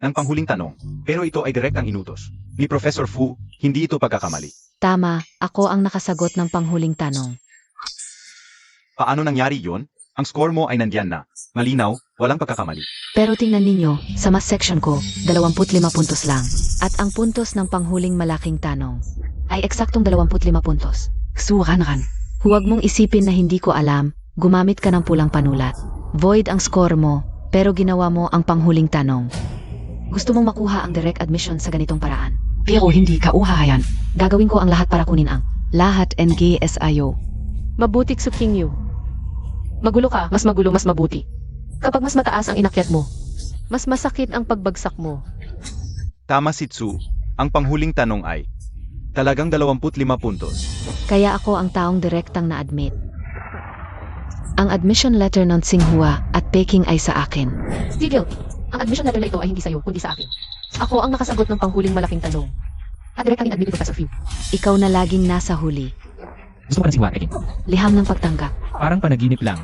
ng panghuling tanong, pero ito ay direct ang inutos ni Professor Fu, hindi ito pagkakamali. Tama, ako ang nakasagot ng panghuling tanong. Paano nangyari yon? Ang score mo ay nandyan na. Malinaw, walang pagkakamali. Pero tingnan ninyo, sa mas section ko, 25 puntos lang. At ang puntos ng panghuling malaking tanong ay eksaktong 25 puntos. Xuranran. Huwag mong isipin na hindi ko alam, gumamit ka ng pulang panulat. Void ang score mo, pero ginawa mo ang panghuling tanong. Gusto mong makuha ang direct admission sa ganitong paraan. Pero hindi ka uhahayan. Gagawin ko ang lahat para kunin ang Lahat NGSIO. Mabutik Suking Yu. Magulo ka, mas magulo, mas mabuti. Kapag mas mataas ang inakyat mo, mas masakit ang pagbagsak mo. Tama si Tsu, ang panghuling tanong ay talagang 25 puntos. Kaya ako ang taong direktang na-admit. Ang admission letter ng Tsinghua at Peking ay sa akin. Tigil, ang admission letter na ito ay hindi sa'yo, kundi sa akin. Ako ang nakasagot ng panghuling malaking tanong. At direct kami admit ni Professor Fu. Ikaw na laging nasa huli. Gusto ko ng Tsinghua at Peking. Liham ng pagtanggap. Parang panaginip lang.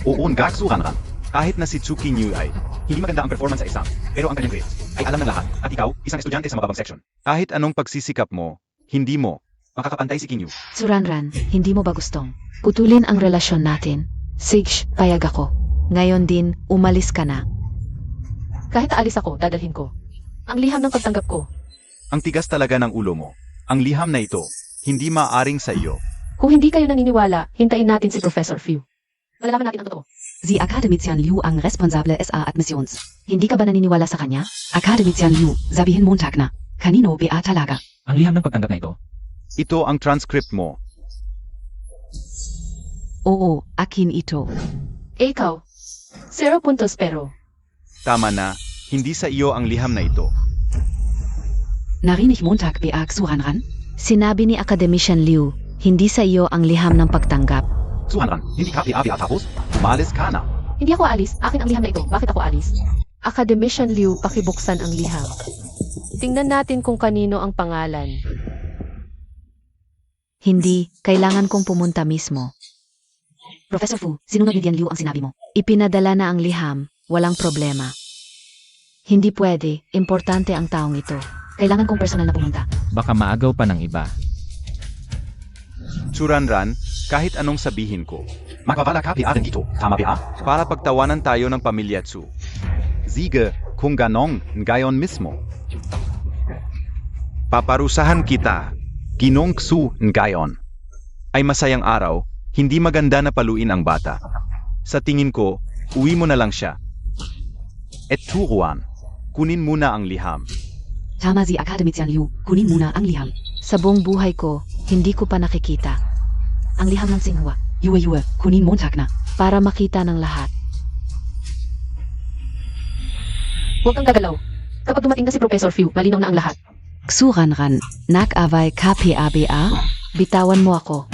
Oo, Gaksuranran. Kahit na si Tsuki New ay hindi maganda ang performance sa exam, pero ang kanyang grades ay alam ng lahat at ikaw, isang estudyante sa mababang section. Kahit anong pagsisikap mo, hindi mo makakapantay si Kinyu. Suranran, hindi mo ba gustong putulin ang relasyon natin? Sige, payag ako. Ngayon din, umalis ka na. Kahit aalis ako, dadalhin ko. Ang liham ng pagtanggap ko. Ang tigas talaga ng ulo mo. Ang liham na ito, hindi maaring sa iyo. Kung hindi kayo naniniwala, hintayin natin si Professor Fu. Malalaman natin ang totoo. Si Akademician Liu ang responsable SA admissions. Hindi ka ba naniniwala sa kanya? Akademician Liu, sabihin Montag na. Kanino ba talaga? Ang liham ng pagtanggap na ito. Ito ang transcript mo. Oo, akin ito. Eh ikaw, 0 puntos pero. Tama na, hindi sa iyo ang liham na ito. Narinig Montag ba Xuranran? Sinabi ni Academician Liu, hindi sa iyo ang liham ng pagtanggap. Suhanran, hindi ka PA tapos? Malis ka na. Hindi ako aalis, akin ang liham na ito. Bakit ako alis? Academician Liu, pakibuksan ang liham. Tingnan natin kung kanino ang pangalan. Hindi, kailangan kong pumunta mismo. Professor Fu, sinunod ni Dian Liu ang sinabi mo. Ipinadala na ang liham, walang problema. Hindi pwede, importante ang taong ito. Kailangan kong personal na pumunta. Baka maagaw pa ng iba. Suranran, kahit anong sabihin ko. Magpapala ka PA dito, tama ba? Para pagtawanan tayo ng pamilya Tsu. Sige, kung ganong, ngayon mismo. Paparusahan kita, Ginong Tsu ngayon. Ay masayang araw, hindi maganda na paluin ang bata. Sa tingin ko, uwi mo na lang siya. Et turuan, kunin muna ang liham. Tama si Academician Liu, kunin muna ang liham. Sa buong buhay ko, hindi ko pa nakikita. Ang liham ng Tsinghua. Yue, kunin Montag na. Para makita ng lahat. Huwag kang gagalaw. Kapag dumating na si Professor Fu, malinaw na ang lahat. Xuranran, nak-avay KPABA? Bitawan mo ako.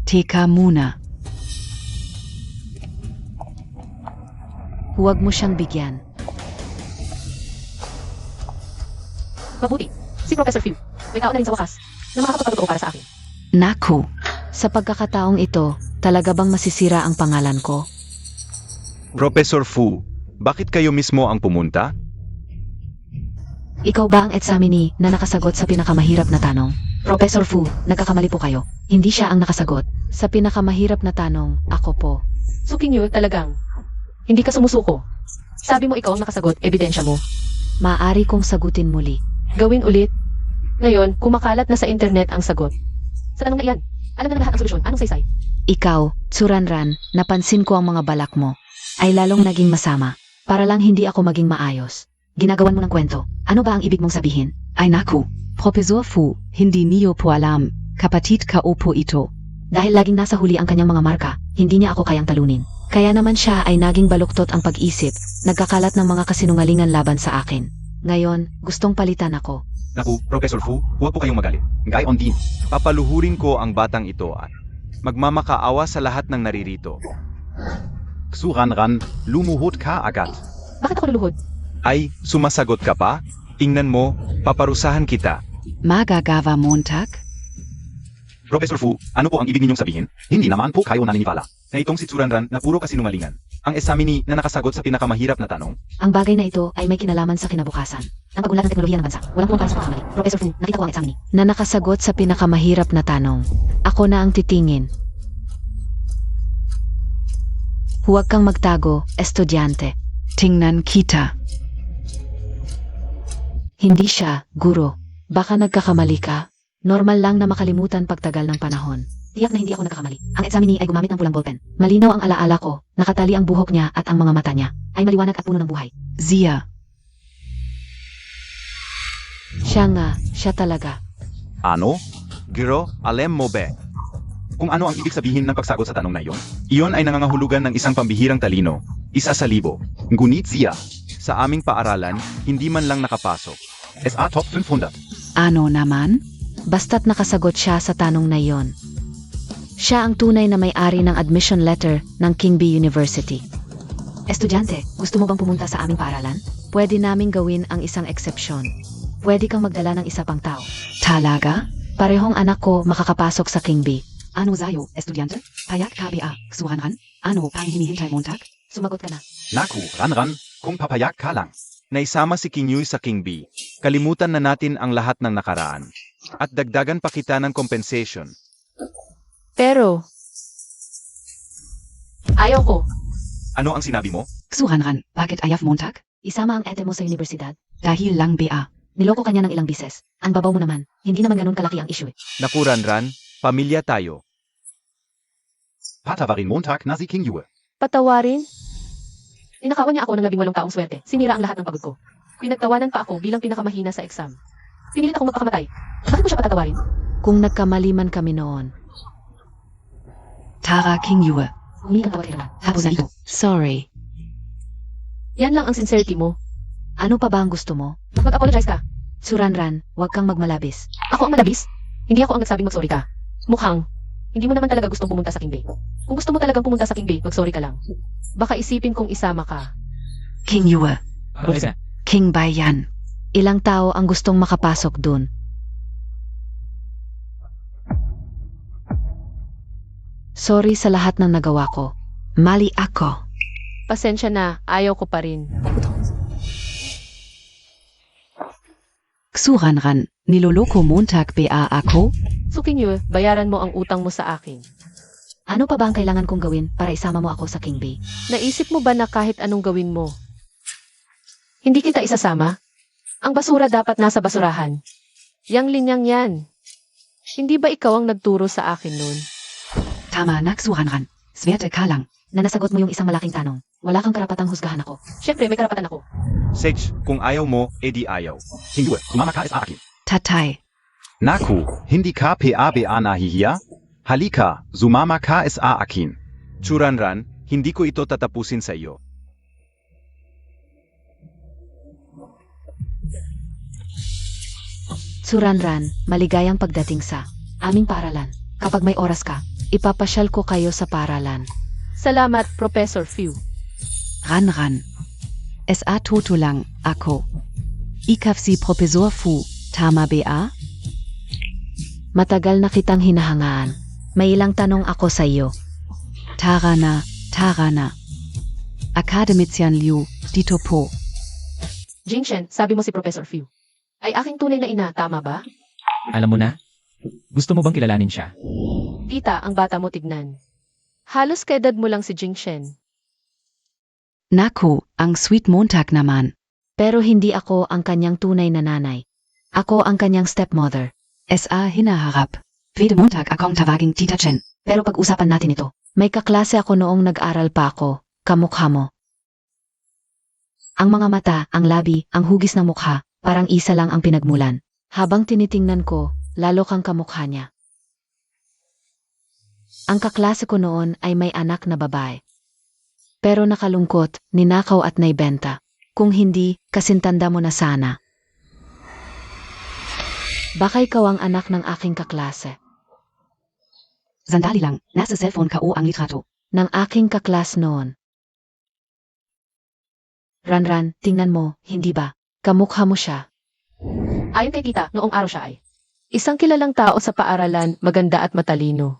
Teka muna. Huwag mo siyang bigyan. Mabuti. Si Professor Fu, may tao na rin sa wakas na makakapagpatotoo para sa akin. Naku, Sa pagkakataong ito, talaga bang masisira ang pangalan ko? Professor Fu, bakit kayo mismo ang pumunta? Ikaw ba ang examinee na nakasagot sa pinakamahirap na tanong? Professor Fu, nagkakamali po kayo. Hindi siya ang nakasagot. Sa pinakamahirap na tanong, ako po. Suking Yu, talagang. Hindi ka sumusuko. Sabi mo ikaw ang nakasagot, ebidensya mo. Maaari kong sagutin muli. Gawin ulit. Ngayon, kumakalat na sa internet ang sagot. Sa tanong na iyan, Alam na ng lahat ang solusyon. Anong saysay? Ikaw, Tsuranran, napansin ko ang mga balak mo. Ay lalong naging masama. Para lang hindi ako maging maayos. Ginagawan mo ng kwento. Ano ba ang ibig mong sabihin? Ay naku, Professor Fu, hindi niyo po alam. Kapatid ka po ito. Dahil laging nasa huli ang kanyang mga marka, hindi niya ako kayang talunin. Kaya naman siya ay naging baluktot ang pag-isip, nagkakalat ng mga kasinungalingan laban sa akin. Ngayon, gustong palitan ako. Naku, Professor Fu, huwag po kayong magalit. Gayon din. Papaluhurin ko ang batang ito at magmamakaawa sa lahat ng naririto. Xuranran, lumuhod ka agad. Bakit ako luluhod? Ay, sumasagot ka pa? Tingnan mo, paparusahan kita. Magagawa Montag? Professor Fu, ano po ang ibig ninyong sabihin? Hindi naman po kayo naniniwala na itong si Tsuranran na puro kasinungalingan. Ang examini na nakasagot sa pinakamahirap na tanong. Ang bagay na ito ay may kinalaman sa kinabukasan. Ang pag-unlad ng teknolohiya ng bansa. Walang pumunta sa pagkamali. Professor Fu, nakita ko ang examini. Na nakasagot sa pinakamahirap na tanong. Ako na ang titingin. Huwag kang magtago, estudyante. Tingnan kita. Hindi siya, guro. Baka nagkakamali ka. Normal lang na makalimutan pagtagal ng panahon. Tiyak na hindi ako nagkakamali. Ang examini ay gumamit ng pulang ballpen. Malinaw ang alaala ko. Nakatali ang buhok niya at ang mga mata niya. Ay maliwanag at puno ng buhay. Zia. Siya talaga. Ano? Giro, alam mo ba? Kung ano ang ibig sabihin ng pagsagot sa tanong na iyon? Iyon ay nangangahulugan ng isang pambihirang talino. 1,000. Ngunit siya, sa aming paaralan, hindi man lang nakapasok. SA Top 500. Ano naman? Basta't nakasagot siya sa tanong na iyon. Siya ang tunay na may-ari ng admission letter ng King Bee University. Estudyante, gusto mo bang pumunta sa aming paaralan? Pwede naming gawin ang isang eksepsyon. Pwede kang magdala ng isa pang tao. Talaga? Parehong anak ko makakapasok sa King Bee. Ano sa'yo, estudyante? Payak KBA, Xuranran? Ano ang hinihintay Montag? Sumagot ka na. Naku, Ranran, kung papayak ka lang. Naisama si King Yui sa King Bee. Kalimutan na natin ang lahat ng nakaraan. At dagdagan pa kita ng compensation. Pero, Ayaw ko. Ano ang sinabi mo? Xuranran, bakit ayaw Montag? Isama ang ete mo sa universidad. Dahil lang BA. Niloko ka niya ng ilang bises. Ang babaw mo naman. Hindi naman ganun kalaki ang issue. Naku, Ranran, pamilya tayo. Patawarin Montag na si King Yue. patawarin? Ninakawan niya ako ng 18 taong swerte. Sinira ang lahat ng pagod ko. Pinagtawanan pa ako bilang pinakamahina sa exam. Pinilit akong magpakamatay. Bakit mo siya patatawarin? Kung nagkamali man kami noon. Tara King Yue. Humingi ng tawad kay Raman. Hapon na ito. Sorry. Yan lang ang sincerity mo. Ano pa ba ang gusto mo? Mag-apologize ka. Suranran, huwag kang magmalabis. Ako ang malabis. Hindi ako ang nagsabing mag-sorry ka. Mukhang, hindi mo naman talaga gustong pumunta sa King Bay. Kung gusto mo talagang pumunta sa King Bay, mag-sorry ka lang. Baka isipin kong isama ka. King Yue. Alis na. King Bayan. Ilang tao ang gustong makapasok dun. Sorry sa lahat ng nagawa ko. Mali ako. Pasensya na, ayaw ko pa rin. Xuranran, niloloko Montag BA ako? Sukinyo, bayaran mo ang utang mo sa akin. Ano pa ba ang kailangan kong gawin para isama mo ako sa King Bay? Naisip mo ba na kahit anong gawin mo? Hindi kita isasama. Ang basura dapat nasa basurahan. Yang linyang yan. Hindi ba ikaw ang nagturo sa akin nun? Tama na Xuranran. Swerte ka lang. Na nasagot mo yung isang malaking tanong. Wala kang karapatang husgahan ako. Siyempre, may karapatan ako. Sage, kung ayaw mo, edi ayaw. King Yue, sumama ka sa akin. Tatay. Naku, hindi ka PABA nahihiya? Halika, sumama ka sa akin. Tsuranran, hindi ko ito tatapusin sa iyo. Suranran, maligayang pagdating sa aming paaralan. Kapag may oras ka, ipapasyal ko kayo sa paaralan. Salamat, Professor Few. Ranran. SA Toto lang ako. Ikaw si Professor Fu. Tama BA? Matagal na kitang hinahangaan. May ilang tanong ako sa iyo. Tara na. Akademician Liu, dito po. Jingshen, sabi mo si Professor Few. Ay aking tunay na ina, tama ba? Alam mo na? Gusto mo bang kilalanin siya? Tita, ang bata mo tignan. Halos kaedad mo lang si Jingshen. Naku, ang sweet Montag naman. Pero hindi ako ang kanyang tunay na nanay. Ako ang kanyang stepmother. SA hinaharap. Pwede Montag akong tawaging Tita Chen. Pero pag-usapan natin ito. May kaklase ako noong nag-aral pa ako, kamukha mo. Ang mga mata, ang labi, ang hugis ng mukha, parang isa lang ang pinagmulan. Habang tinitingnan ko, lalo kang kamukha niya. Ang kaklase ko noon ay may anak na babae. Pero nakalungkot, ninakaw at naibenta. Kung hindi, kasintanda mo na sana. Baka ikaw ang anak ng aking kaklase. Sandali lang, nasa cellphone ka o ang litrato. Ng aking kaklas noon. Ranran, tingnan mo, hindi ba? Kamukha mo siya. Ayon kay tita, noong araw siya ay isang kilalang tao sa paaralan, maganda at matalino.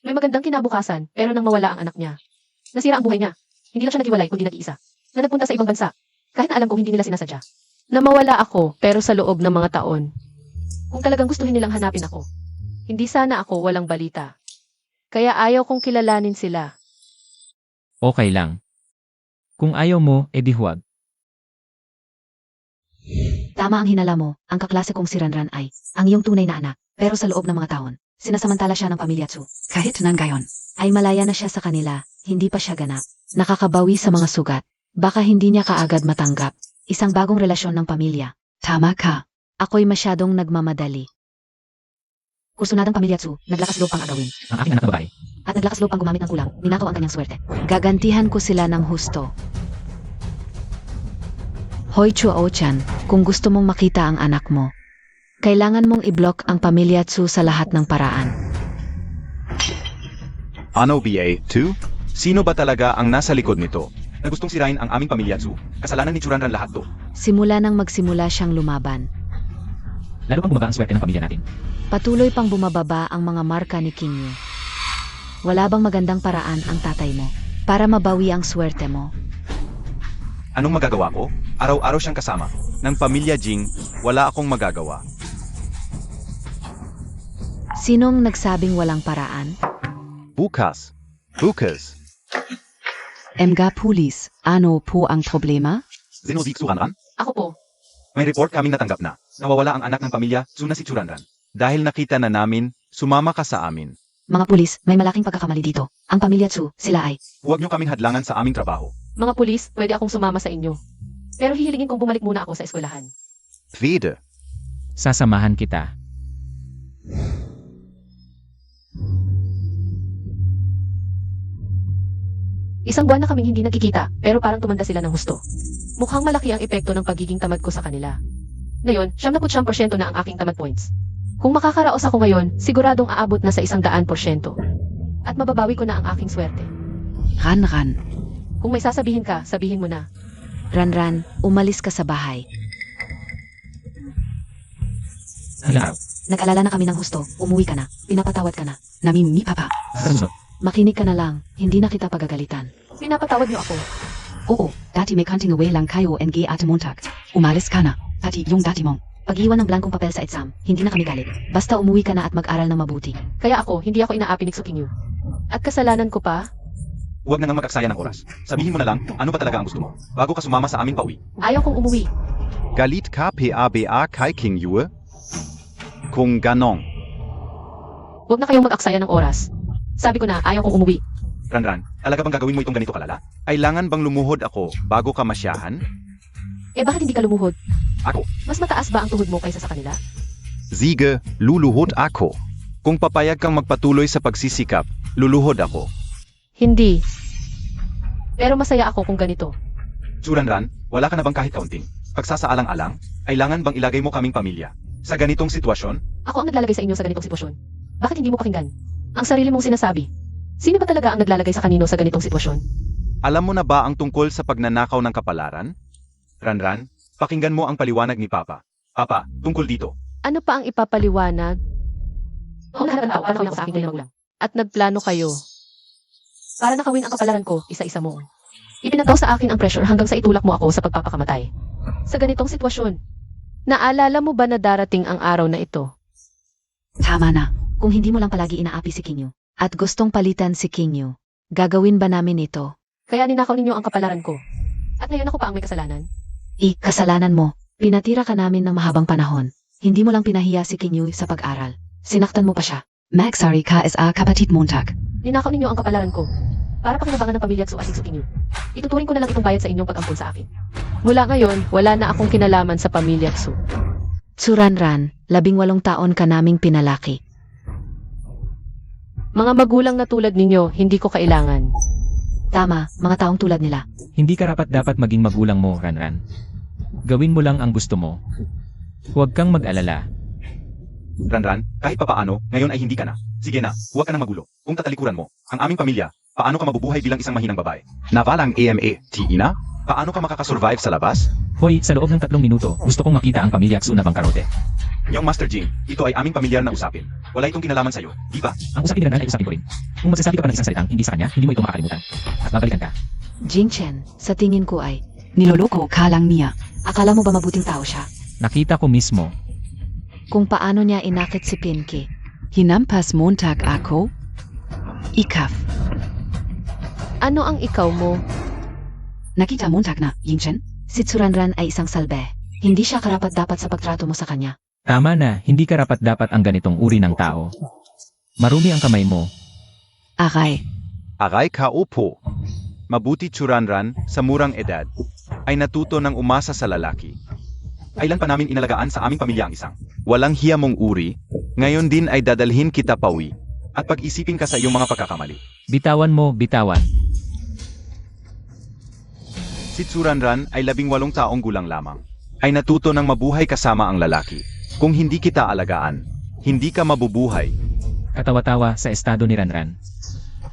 May magandang kinabukasan, pero nang mawala ang anak niya, nasira ang buhay niya. Hindi lang siya naghiwalay, kundi nag-iisa. Na nagpunta sa ibang bansa, kahit na alam kong hindi nila sinasadya. Na mawala ako, pero sa loob ng mga taon. Kung talagang gustuhin nilang hanapin ako, hindi sana ako walang balita. Kaya ayaw kong kilalanin sila. Okay lang. Kung ayaw mo, edi huwag. Tama ang hinala mo, ang kaklase kong si Ranran ay ang iyong tunay na anak, pero sa loob ng mga taon, sinasamantala siya ng pamilya Tsu. Kahit nang gayon. Ay malaya na siya sa kanila, hindi pa siya ganap. Nakakabawi sa mga sugat. Baka hindi niya kaagad matanggap. Isang bagong relasyon ng pamilya. Tama ka. Ako'y masyadong nagmamadali. Kursunadang pamilya Tsu, naglakas loob pang agawin. Ang aking anak na babae. At naglakas loob pang gumamit ng kulang, ninakaw ang kanyang swerte. Gagantihan ko sila ng husto. Hoy Chuo-chan, kung gusto mong makita ang anak mo, kailangan mong i-block ang pamilya Tsu sa lahat ng paraan. Ano BA2? Sino ba talaga ang nasa likod nito? Na gustong sirain ang aming pamilya Tsu. Kasalanan ni Churanran lahat to. Simula nang magsimula siyang lumaban. Lalo pang bumaba ang swerte ng pamilya natin. Patuloy pang bumababa ang mga marka ni Kinyu. Wala bang magandang paraan ang tatay mo para mabawi ang swerte mo? Anong magagawa ko? Araw-araw siyang kasama. Ng pamilya Jing, wala akong magagawa. Sinong nagsabing walang paraan? Bukas. Bukas. Mga pulis, ano po ang problema? Sino si Churanran? Ako po, May report kaming natanggap na. Nawawala ang anak ng pamilya Tsu na si Churanran. Dahil nakita na namin, sumama ka sa amin. Mga pulis, may malaking pagkakamali dito. Ang pamilya Tsu, sila ay... Huwag niyo kaming hadlangan sa aming trabaho. mga pulis, pwede akong sumama sa inyo. Pero hihilingin kong bumalik muna ako sa eskwelahan. Pwede. Sasamahan kita. Isang buwan na kaming hindi nagkikita, pero parang tumanda sila ng husto. Mukhang malaki ang epekto ng pagiging tamad ko sa kanila. Ngayon, 99% na ang aking tamad points. Kung makakaraos ako ngayon, siguradong aabot na sa 100%. At mababawi ko na ang aking swerte. Ranran. Kung may sasabihin ka, sabihin mo na. Ranran, umalis ka sa bahay. Hala, Nag-alala na kami ng husto. Umuwi ka na. Pinapatawad ka na. Namimi papa. sa susunod. Makinig ka na lang, hindi na kita pagagalitan. Pinapatawad niyo ako. Oo, dati may counting away lang kayo NG at Montag. Umalis ka na. Pati yung dati mong. Pag-iwan ng blankong papel sa exam, hindi na kami galit. Basta umuwi ka na at mag-aral ng mabuti. Kaya ako, hindi ako inaapi ni Tsukinyu. At kasalanan ko pa, Huwag na nga mag-aksaya ng oras. Sabihin mo na lang kung ano ba talaga ang gusto mo. Bago ka sumama sa aming pauwi. ayaw kong umuwi. Galit KPABA Kai King Yue. Kung ganong. Huwag na kayong mag-aksaya ng oras. Sabi ko na, ayaw kong umuwi. Ranran, talaga bang gagawin mo itong ganito kalala? Kailangan bang lumuhod ako bago ka masyahan? Eh bakit hindi ka lumuhod? Ako, Mas mataas ba ang tuhod mo kaysa sa kanila? Sige, luluhod ako. Kung papayag kang magpatuloy sa pagsisikap, luluhod ako. Hindi. Pero masaya ako kung ganito. Churanran, wala ka na bang kahit kaunting pagsasaalang-alang? Kailangan bang ilagay mo kaming pamilya sa ganitong sitwasyon? Ako ang naglalagay sa inyo sa ganitong sitwasyon. Bakit hindi mo pakinggan? Ang sarili mong sinasabi. Sino ba talaga ang naglalagay sa kanino sa ganitong sitwasyon? Alam mo na ba ang tungkol sa pagnanakaw ng kapalaran? Ranran, pakinggan mo ang paliwanag ni Papa. Papa, tungkol dito. Ano pa ang ipapaliwanag? Kung lahat ng tao, ano lang sa aking magulang. At nagplano kayo. Para nakawin ang kapalaran ko, isa-isa mo. Ipinataw sa akin ang pressure hanggang sa itulak mo ako sa pagpapakamatay. Sa ganitong sitwasyon, naalala mo ba na darating ang araw na ito? Tama na. Kung hindi mo lang palagi inaapi si Kinyu, at gustong palitan si Kinyu, gagawin ba namin ito? Kaya ninakaw ninyo ang kapalaran ko. At ngayon ako pa ang may kasalanan? Kasalanan mo. Pinatira ka namin ng mahabang panahon. Hindi mo lang pinahiya si Kinyu sa pag-aral. Sinaktan mo pa siya. Mag sorry KSA kapatid Montag. Ninakaw ninyo ang kapalaran ko. Para pakinabangan ng pamilya Tsu at Siksuking Yu. Ituturing ko na lang itong bayad sa inyong pag-ampun sa akin. Mula ngayon, wala na akong kinalaman sa pamilya Tsu. Tsuranran, 18 taon ka naming pinalaki. Mga magulang na tulad ninyo, hindi ko kailangan. Tama, mga taong tulad nila. Hindi karapat dapat maging magulang mo, Ranran. Gawin mo lang ang gusto mo. Huwag kang mag-alala. Ranran, kahit papaano, ngayon ay hindi ka na. Sige na, huwag ka nang magulo. Kung tatalikuran mo, ang aming pamilya, paano ka mabubuhay bilang isang mahinang babae? Nawalang AMA, Tina? Paano ka makakasurvive sa labas? Hoy, sa loob ng 3 minuto, gusto kong makita ang pamilya Tsu na bangkarote. Yung Master Jing, ito ay aming pamilyar na usapin. Wala itong kinalaman sa'yo, di ba? Ang usapin ni Ranran ay usapin ko rin. Kung magsasabi ka pa ng isang salitang hindi sa kanya, hindi mo ito makakalimutan. At babalikan ka. Jingchen, sa tingin ko ay, Niloloko ka lang niya. Akala mo ba mabuting tao siya? Nakita ko mismo. kung paano niya inakit si Pinky. Hinampas Montag ako? Ikaf. Ano ang ikaw mo? Nakita Montag na, Yingchen? Si Tsuranran ay isang salbe. Hindi siya karapat-dapat sa pagtrato mo sa kanya. Tama na, hindi karapat-dapat ang ganitong uri ng tao. Marumi ang kamay mo. Aray. Aray ka opo. Mabuti Tsuranran, sa murang edad, ay natuto ng umasa sa lalaki. Kailan pa namin inalagaan sa aming pamilya ang isang? Walang hiya mong uri, ngayon din ay dadalhin kita pawi. At pag-isipin ka sa iyong mga pagkakamali. Bitawan mo, bitawan. Si Tsuranran ay 18 taong gulang lamang. Ay natuto ng mabuhay kasama ang lalaki. Kung hindi kita alagaan, hindi ka mabubuhay. Katawa-tawa sa estado ni Ranran.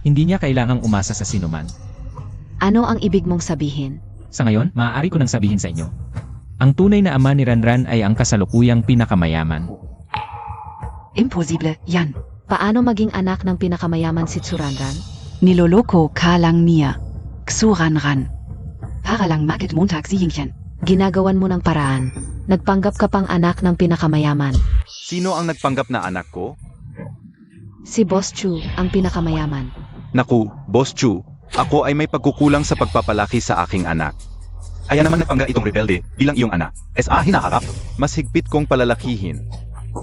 Hindi niya kailangang umasa sa sinuman. Ano ang ibig mong sabihin? Sa ngayon, maaari ko nang sabihin sa inyo. Ang tunay na ama ni Ranran ay ang kasalukuyang pinakamayaman. Imposible, yan. Paano maging anak ng pinakamayaman si Tsuranran? Niloloko ka lang niya. Tsuranran. Para lang bakit Montag si Yingchen? Ginagawan mo ng paraan. Nagpanggap ka pang anak ng pinakamayaman. Sino ang nagpanggap na anak ko? Si Boss Chu ang pinakamayaman. Naku, Boss Chu, ako ay may pagkukulang sa pagpapalaki sa aking anak. Kaya naman nagpangga itong rebelde bilang iyong anak. SA hinaharap. Mas higpit kong palalakihin.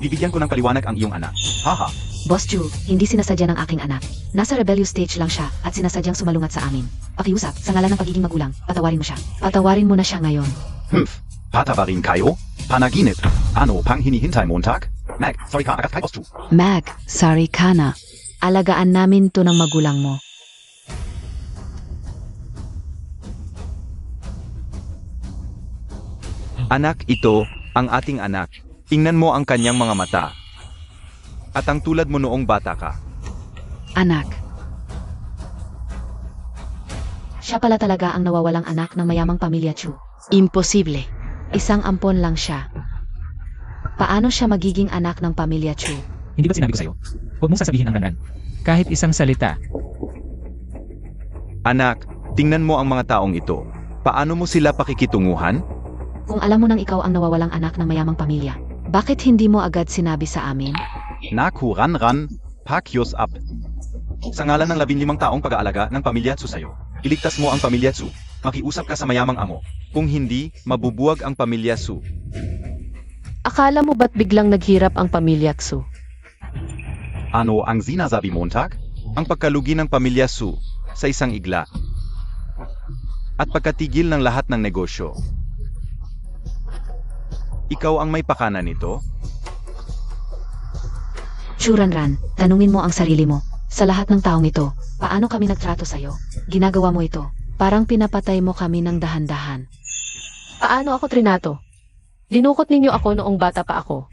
Bibigyan ko ng paliwanag ang iyong anak. Haha. Boss Chu, hindi sinasadya ng aking anak. Nasa rebellious stage lang siya at sinasadyang sumalungat sa amin. Pakiusap, sa ngalan ng pagiging magulang, patawarin mo siya. Patawarin mo na siya ngayon. Patawarin kayo? Panaginip. Ano pang hinihintay Montag? Mag, sorry ka agad kay Boss Chu. Mag, sorry ka na. Alagaan namin to ng magulang mo. Anak, ito, ang ating anak. Tingnan mo ang kanyang mga mata. At ang tulad mo noong bata ka. Anak. Siya pala talaga ang nawawalang anak ng mayamang pamilya Chu. Imposible. Isang ampon lang siya. Paano siya magiging anak ng pamilya Chu? Hindi ba sinabi ko sa'yo? Huwag mong sasabihin ang Ranran. Kahit isang salita. Anak, tingnan mo ang mga taong ito. Paano mo sila pakikitunguhan? Kung alam mo nang ikaw ang nawawalang anak ng mayamang pamilya, bakit hindi mo agad sinabi sa amin? Naku, Ranran, pakyos up. Sa ngalan ng 15 taong pag-aalaga ng pamilya Tsu sa'yo, iligtas mo ang pamilya Tsu. Makiusap ka sa mayamang amo. Kung hindi, mabubuwag ang pamilya Su. Akala mo ba't biglang naghirap ang pamilya Tsu? Ano ang sinasabi Montag? Ang pagkalugi ng pamilya Su sa isang igla. At pagkatigil ng lahat ng negosyo. Ikaw ang may pakana nito? Tsuranran, tanungin mo ang sarili mo. Sa lahat ng taong ito, paano kami nagtrato sa'yo? Ginagawa mo ito. Parang pinapatay mo kami ng dahan-dahan. Paano ako trinato? Dinukot ninyo ako noong bata pa ako.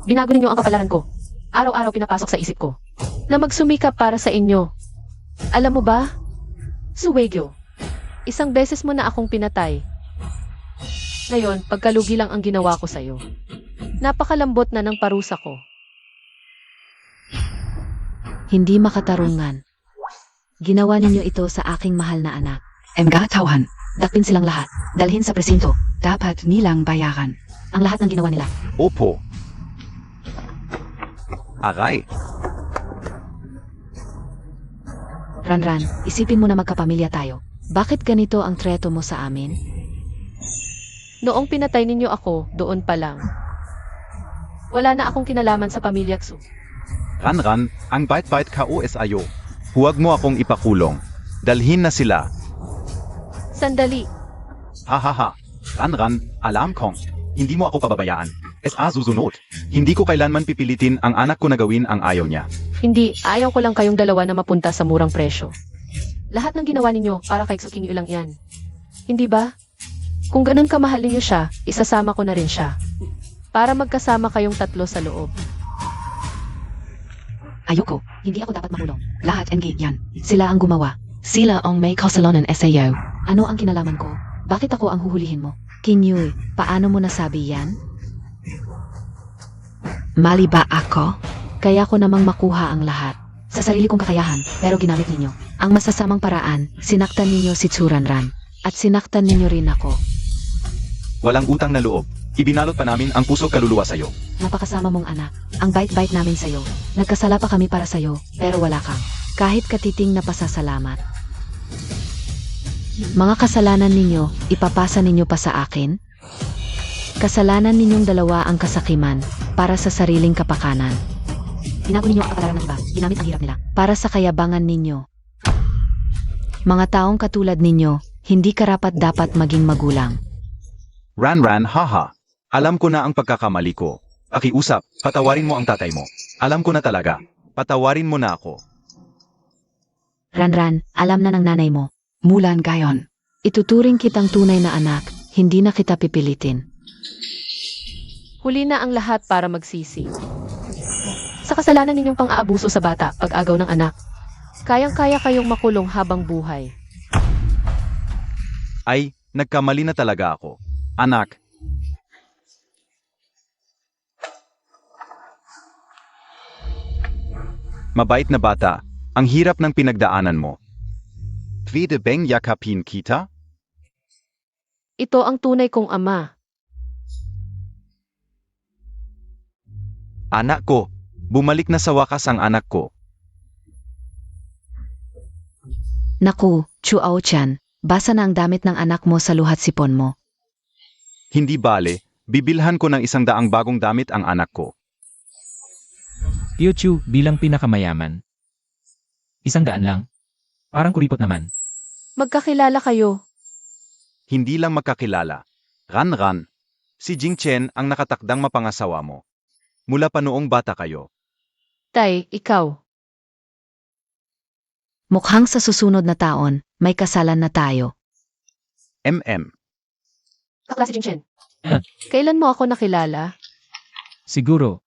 Binago ninyo ang kapalaran ko. Araw-araw pinapasok sa isip ko na magsumikap para sa inyo. Alam mo ba? Suwegyo, isang beses mo na akong pinatay. Ngayon, pagkalugi lang ang ginawa ko sa'yo. Napakalambot na ng parusa ko. Hindi makatarungan. Ginawa ninyo ito sa aking mahal na anak. Tauhan. Dakpin silang lahat. Dalhin sa presinto. Dapat nilang bayaran. Ang lahat ng ginawa nila. Opo. Aray. Ranran, isipin mo na magkapamilya tayo. Bakit ganito ang treto mo sa amin? Noong pinatay ninyo ako, doon pa lang. Wala na akong kinalaman sa pamilya Tsu. Ran, ang bait-bait KO ayo. Huwag mo akong ipakulong. Dalhin na sila. Sandali. Hahaha. Ran, alam kong. Hindi mo ako pababayaan. SA susunod. Hindi ko kailanman pipilitin ang anak ko na gawin ang ayaw niya. Hindi, ayaw ko lang kayong dalawa na mapunta sa murang presyo. Lahat ng ginawa ninyo para kay Suking Yu lang yan. Hindi ba? Kung ganun kamahal ninyo siya, isasama ko na rin siya. Para magkasama kayong tatlo sa loob. Ayoko, hindi ako dapat makulong. Lahat NG yan. Sila ang gumawa. Sila ang may kasalanan SAO. Ano ang kinalaman ko? Bakit ako ang huhulihin mo? Kinyu, paano mo nasabi yan? Mali ba ako? Kaya ko namang makuha ang lahat. Sa sarili kong kakayahan, pero ginamit ninyo. Ang masasamang paraan, sinaktan ninyo si Tsuranran. At sinaktan ninyo rin ako. Walang utang na loob. Ibinalot pa namin ang puso kaluluwa sa'yo. Napakasama mong anak. Ang bait-bait namin sa'yo. Nagkasala pa kami para sa'yo, pero wala kang. Kahit katiting na pasasalamat. Mga kasalanan ninyo, ipapasa ninyo pa sa akin? Kasalanan ninyong dalawa ang kasakiman para sa sariling kapakanan. Binago ninyo ang kapalaran ng iba. Ginamit ang hirap nila. Para sa kayabangan ninyo. Mga taong katulad ninyo, hindi karapat-dapat maging magulang. Ran, haha. Alam ko na ang pagkakamali ko. Pakiusap, patawarin mo ang tatay mo. Alam ko na talaga. Patawarin mo na ako. Ranran, alam na ng nanay mo. Mulan gayon. Ituturing kitang tunay na anak, hindi na kita pipilitin. Huli na ang lahat para magsisi. Sa kasalanan ninyong pang-aabuso sa bata, pag-agaw ng anak, kayang-kaya kayong makulong habang buhay. Ay, nagkamali na talaga ako. Anak, mabait na bata, ang hirap ng pinagdaanan mo. Pwede bang yakapin kita? Ito ang tunay kong ama. Anak ko, bumalik na sa wakas ang anak ko. Naku, Chuao-chan, basa na ang damit ng anak mo sa luhat sipon mo. Hindi bale, bibilhan ko ng 100 bagong damit ang anak ko. Tio Chu, bilang pinakamayaman. 100 lang. Parang kuripot naman. Magkakilala kayo. Hindi lang magkakilala. Ran, si Jing Chen ang nakatakdang mapangasawa mo. Mula pa noong bata kayo. Tay, ikaw. Mukhang sa susunod na taon, may kasalan na tayo. Kaklase Jing Chen. Kailan mo ako nakilala? Siguro.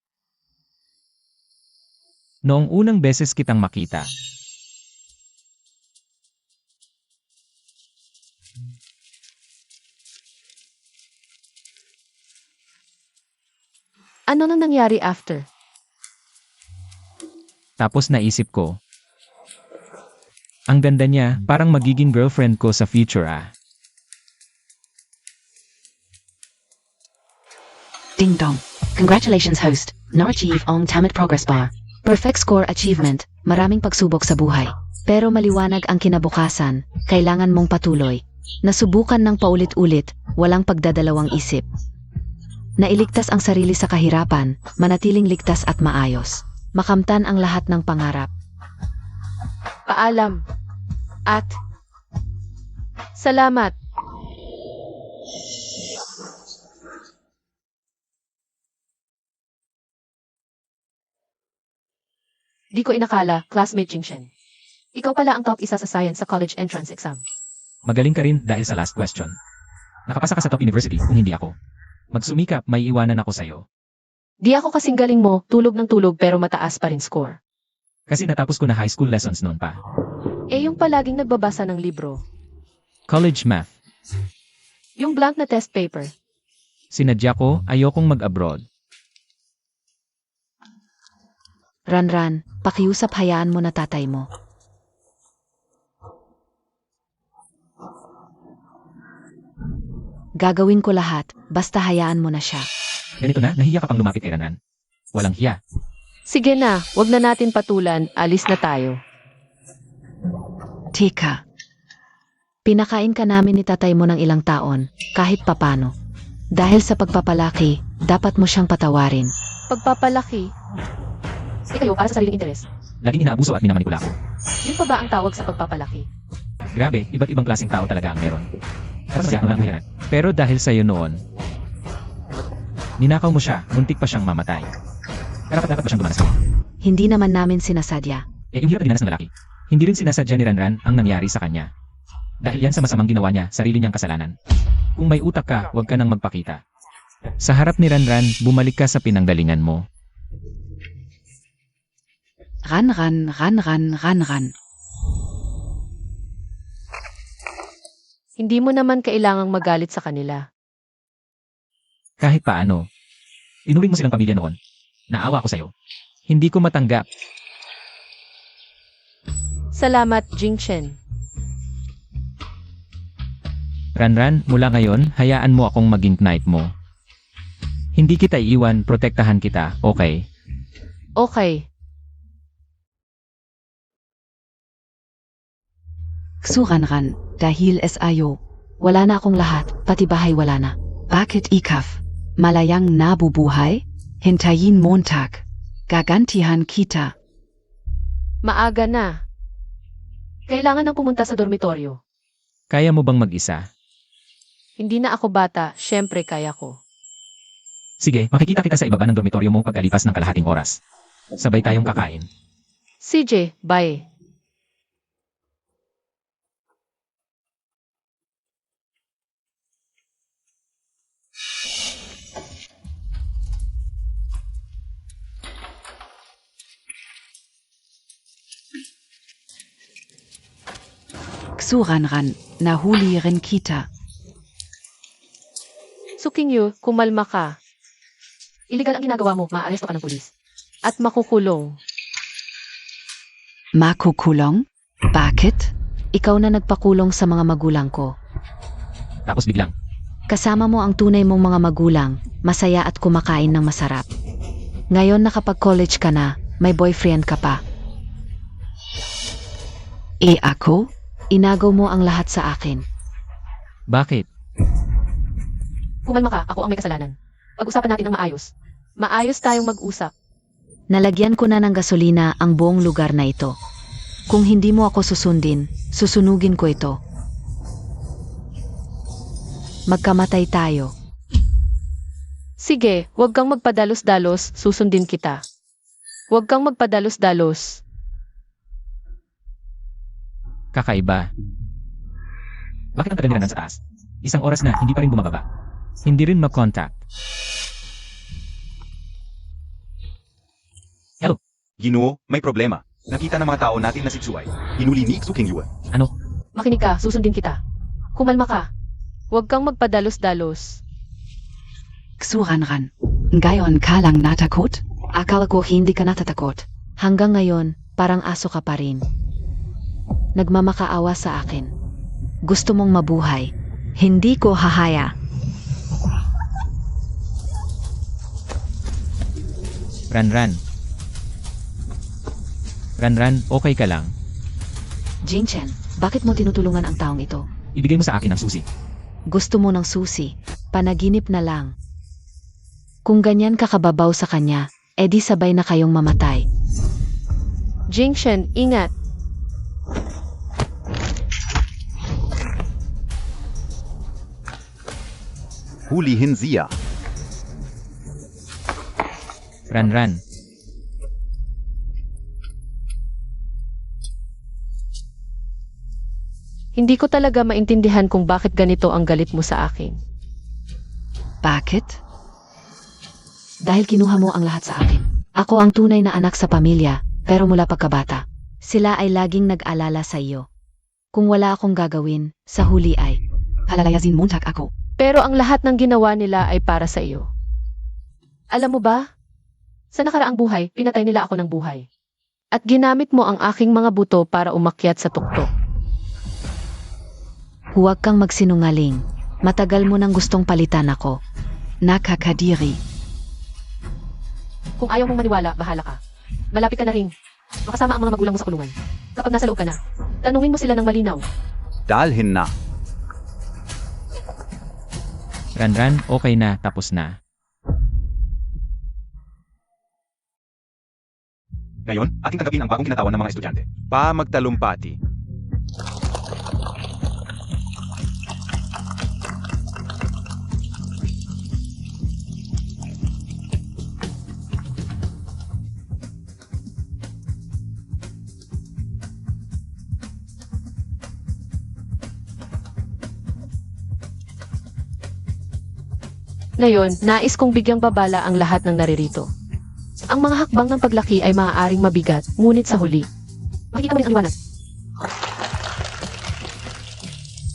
Noong unang beses kitang makita. Ano na nangyari after? Tapos naisip ko. Ang ganda niya, parang magiging girlfriend ko sa future ah. Ding dong. Congratulations host. Na-achieve ang Tamid Progress Bar. Perfect score achievement, maraming pagsubok sa buhay. Pero maliwanag ang kinabukasan, kailangan mong patuloy. Nasubukan ng paulit-ulit, walang pagdadalawang isip. Nailigtas ang sarili sa kahirapan, manatiling ligtas at maayos. Makamtan ang lahat ng pangarap. Paalam. At salamat. Di ko inakala, classmate Jing Shen. Ikaw pala ang top isa sa science sa college entrance exam. Magaling ka rin dahil sa last question. Nakapasa ka sa top university kung hindi ako. Magsumikap, may iwanan ako sa'yo. Di ako kasing galing mo, tulog ng tulog pero mataas pa rin score. Kasi natapos ko na high school lessons noon pa. Eh yung palaging nagbabasa ng libro. College math. Yung blank na test paper. Sinadya ko, ayokong mag-abroad. Ranran, pakiusap hayaan mo na tatay mo. Gagawin ko lahat, basta hayaan mo na siya. Ganito na, nahiya ka pang lumapit kay Ranan. Walang hiya. Sige na, wag na natin patulan, alis na tayo. Tika. Pinakain ka namin ni tatay mo ng ilang taon, kahit papano. Dahil sa pagpapalaki, dapat mo siyang patawarin. Pagpapalaki, Eh kayo, para sa sariling interes. Laging inaabuso at minamanipula ko. Yun pa ba ang tawag sa pagpapalaki? Grabe, iba't ibang klaseng tao talaga ang meron. Kasi ako lang yan. Pero dahil sa'yo noon, ninakaw mo siya, muntik pa siyang mamatay. Karapat-dapat ba siyang dumanas sa'yo? Hindi naman namin sinasadya. Eh, yung hirap na dinanas ng lalaki. Hindi rin sinasadya ni Ranran ang nangyari sa kanya. Dahil yan sa masamang ginawa niya, sarili niyang kasalanan. Kung may utak ka, huwag ka nang magpakita. Sa harap ni Ranran, bumalik ka sa pinanggalingan mo. Ran, ran, ran, ran, ran, ran. Hindi mo naman kailangang magalit sa kanila. Kahit paano. Inuling mo silang pamilya noon. Naawa ko sa'yo. Hindi ko matanggap. Salamat, Jingchen. Ranran, mula ngayon, hayaan mo akong maging knight mo. Hindi kita iiwan, protektahan kita, okay? Okay. Ksuran ran, dahil SIO. Wala na akong lahat, pati bahay wala na. Bakit ikaf? Malayang nabubuhay? Hintayin Montag. Gagantihan kita. Maaga na. Kailangan nang pumunta sa dormitoryo. Kaya mo bang mag-isa? Hindi na ako bata, syempre kaya ko. Sige, makikita kita sa ibaba ng dormitoryo mo pagkalipas ng kalahating oras. Sabay tayong kakain. CJ, bye. Ksuran ran, nahuli rin kita. Sukingyu, kumalma ka. Illegal ang ginagawa mo, maaaresto ka ng pulis. At makukulong. Makukulong? Bakit? Ikaw na nagpakulong sa mga magulang ko. Tapos biglang, Kasama mo ang tunay mong mga magulang, masaya at kumakain ng masarap. Ngayon nakapag-college ka na, may boyfriend ka pa. Ako? Inagaw mo ang lahat sa akin. bakit? Kumalma ka, ako ang may kasalanan. Pag-usapan natin ng maayos. Maayos tayong mag-usap. Nalagyan ko na ng gasolina ang buong lugar na ito. Kung hindi mo ako susundin, susunugin ko ito. Magkamatay tayo. Sige, huwag kang magpadalos-dalos, susundin kita. Huwag kang magpadalos-dalos. Kakaiba. Bakit ang tagal nila nasa taas? Isang oras na, hindi pa rin bumababa. Hindi rin mag-contact. Ginoo, may problema. Nakita ng mga tao natin na si Tsuay. Hinuli ni Xukingyu. Ano? Makinig ka, susundin kita. Kumalma ka. Huwag kang magpadalos-dalos. Ksuran ran. Ngayon ka lang natakot? Akala ko hindi ka natatakot. Hanggang ngayon, parang aso ka pa rin. Nagmamakaawa sa akin. Gusto mong mabuhay. Hindi ko hahaya. Ranran. Ranran, okay ka lang. Jingchen, bakit mo tinutulungan ang taong ito? Ibigay mo sa akin ang susi. Gusto mo ng susi. Panaginip na lang. Kung ganyan ka kababaw sa kanya, edi sabay na kayong mamatay. Jingchen, ingat. Hulihin siya. Ranran. Hindi ko talaga maintindihan kung bakit ganito ang galit mo sa akin. Bakit? Dahil kinuha mo ang lahat sa akin. Ako ang tunay na anak sa pamilya, pero mula pagkabata. Sila ay laging nag-alala sa iyo. Kung wala akong gagawin, sa huli ay. Palalayasin Montag ako. Pero ang lahat ng ginawa nila ay para sa iyo. Alam mo ba? Sa nakaraang buhay, pinatay nila ako ng buhay. At ginamit mo ang aking mga buto para umakyat sa tuktok. Huwag kang magsinungaling. Matagal mo nang gustong palitan ako. Nakakadiri. Kung ayaw mong maniwala, bahala ka. Malapit ka na rin. Makasama ang mga magulang mo sa kulungan. Kapag nasa loob ka na, tanungin mo sila ng malinaw. Dalhin na. Ranran, okay na, tapos na. Ngayon, ating tanggapin ang bagong kinatawan ng mga estudyante. Magtalumpati. Ngayon, nais kong bigyang babala ang lahat ng naririto. Ang mga hakbang ng paglaki ay maaaring mabigat, ngunit sa huli, makikita mo rin ang liwanag.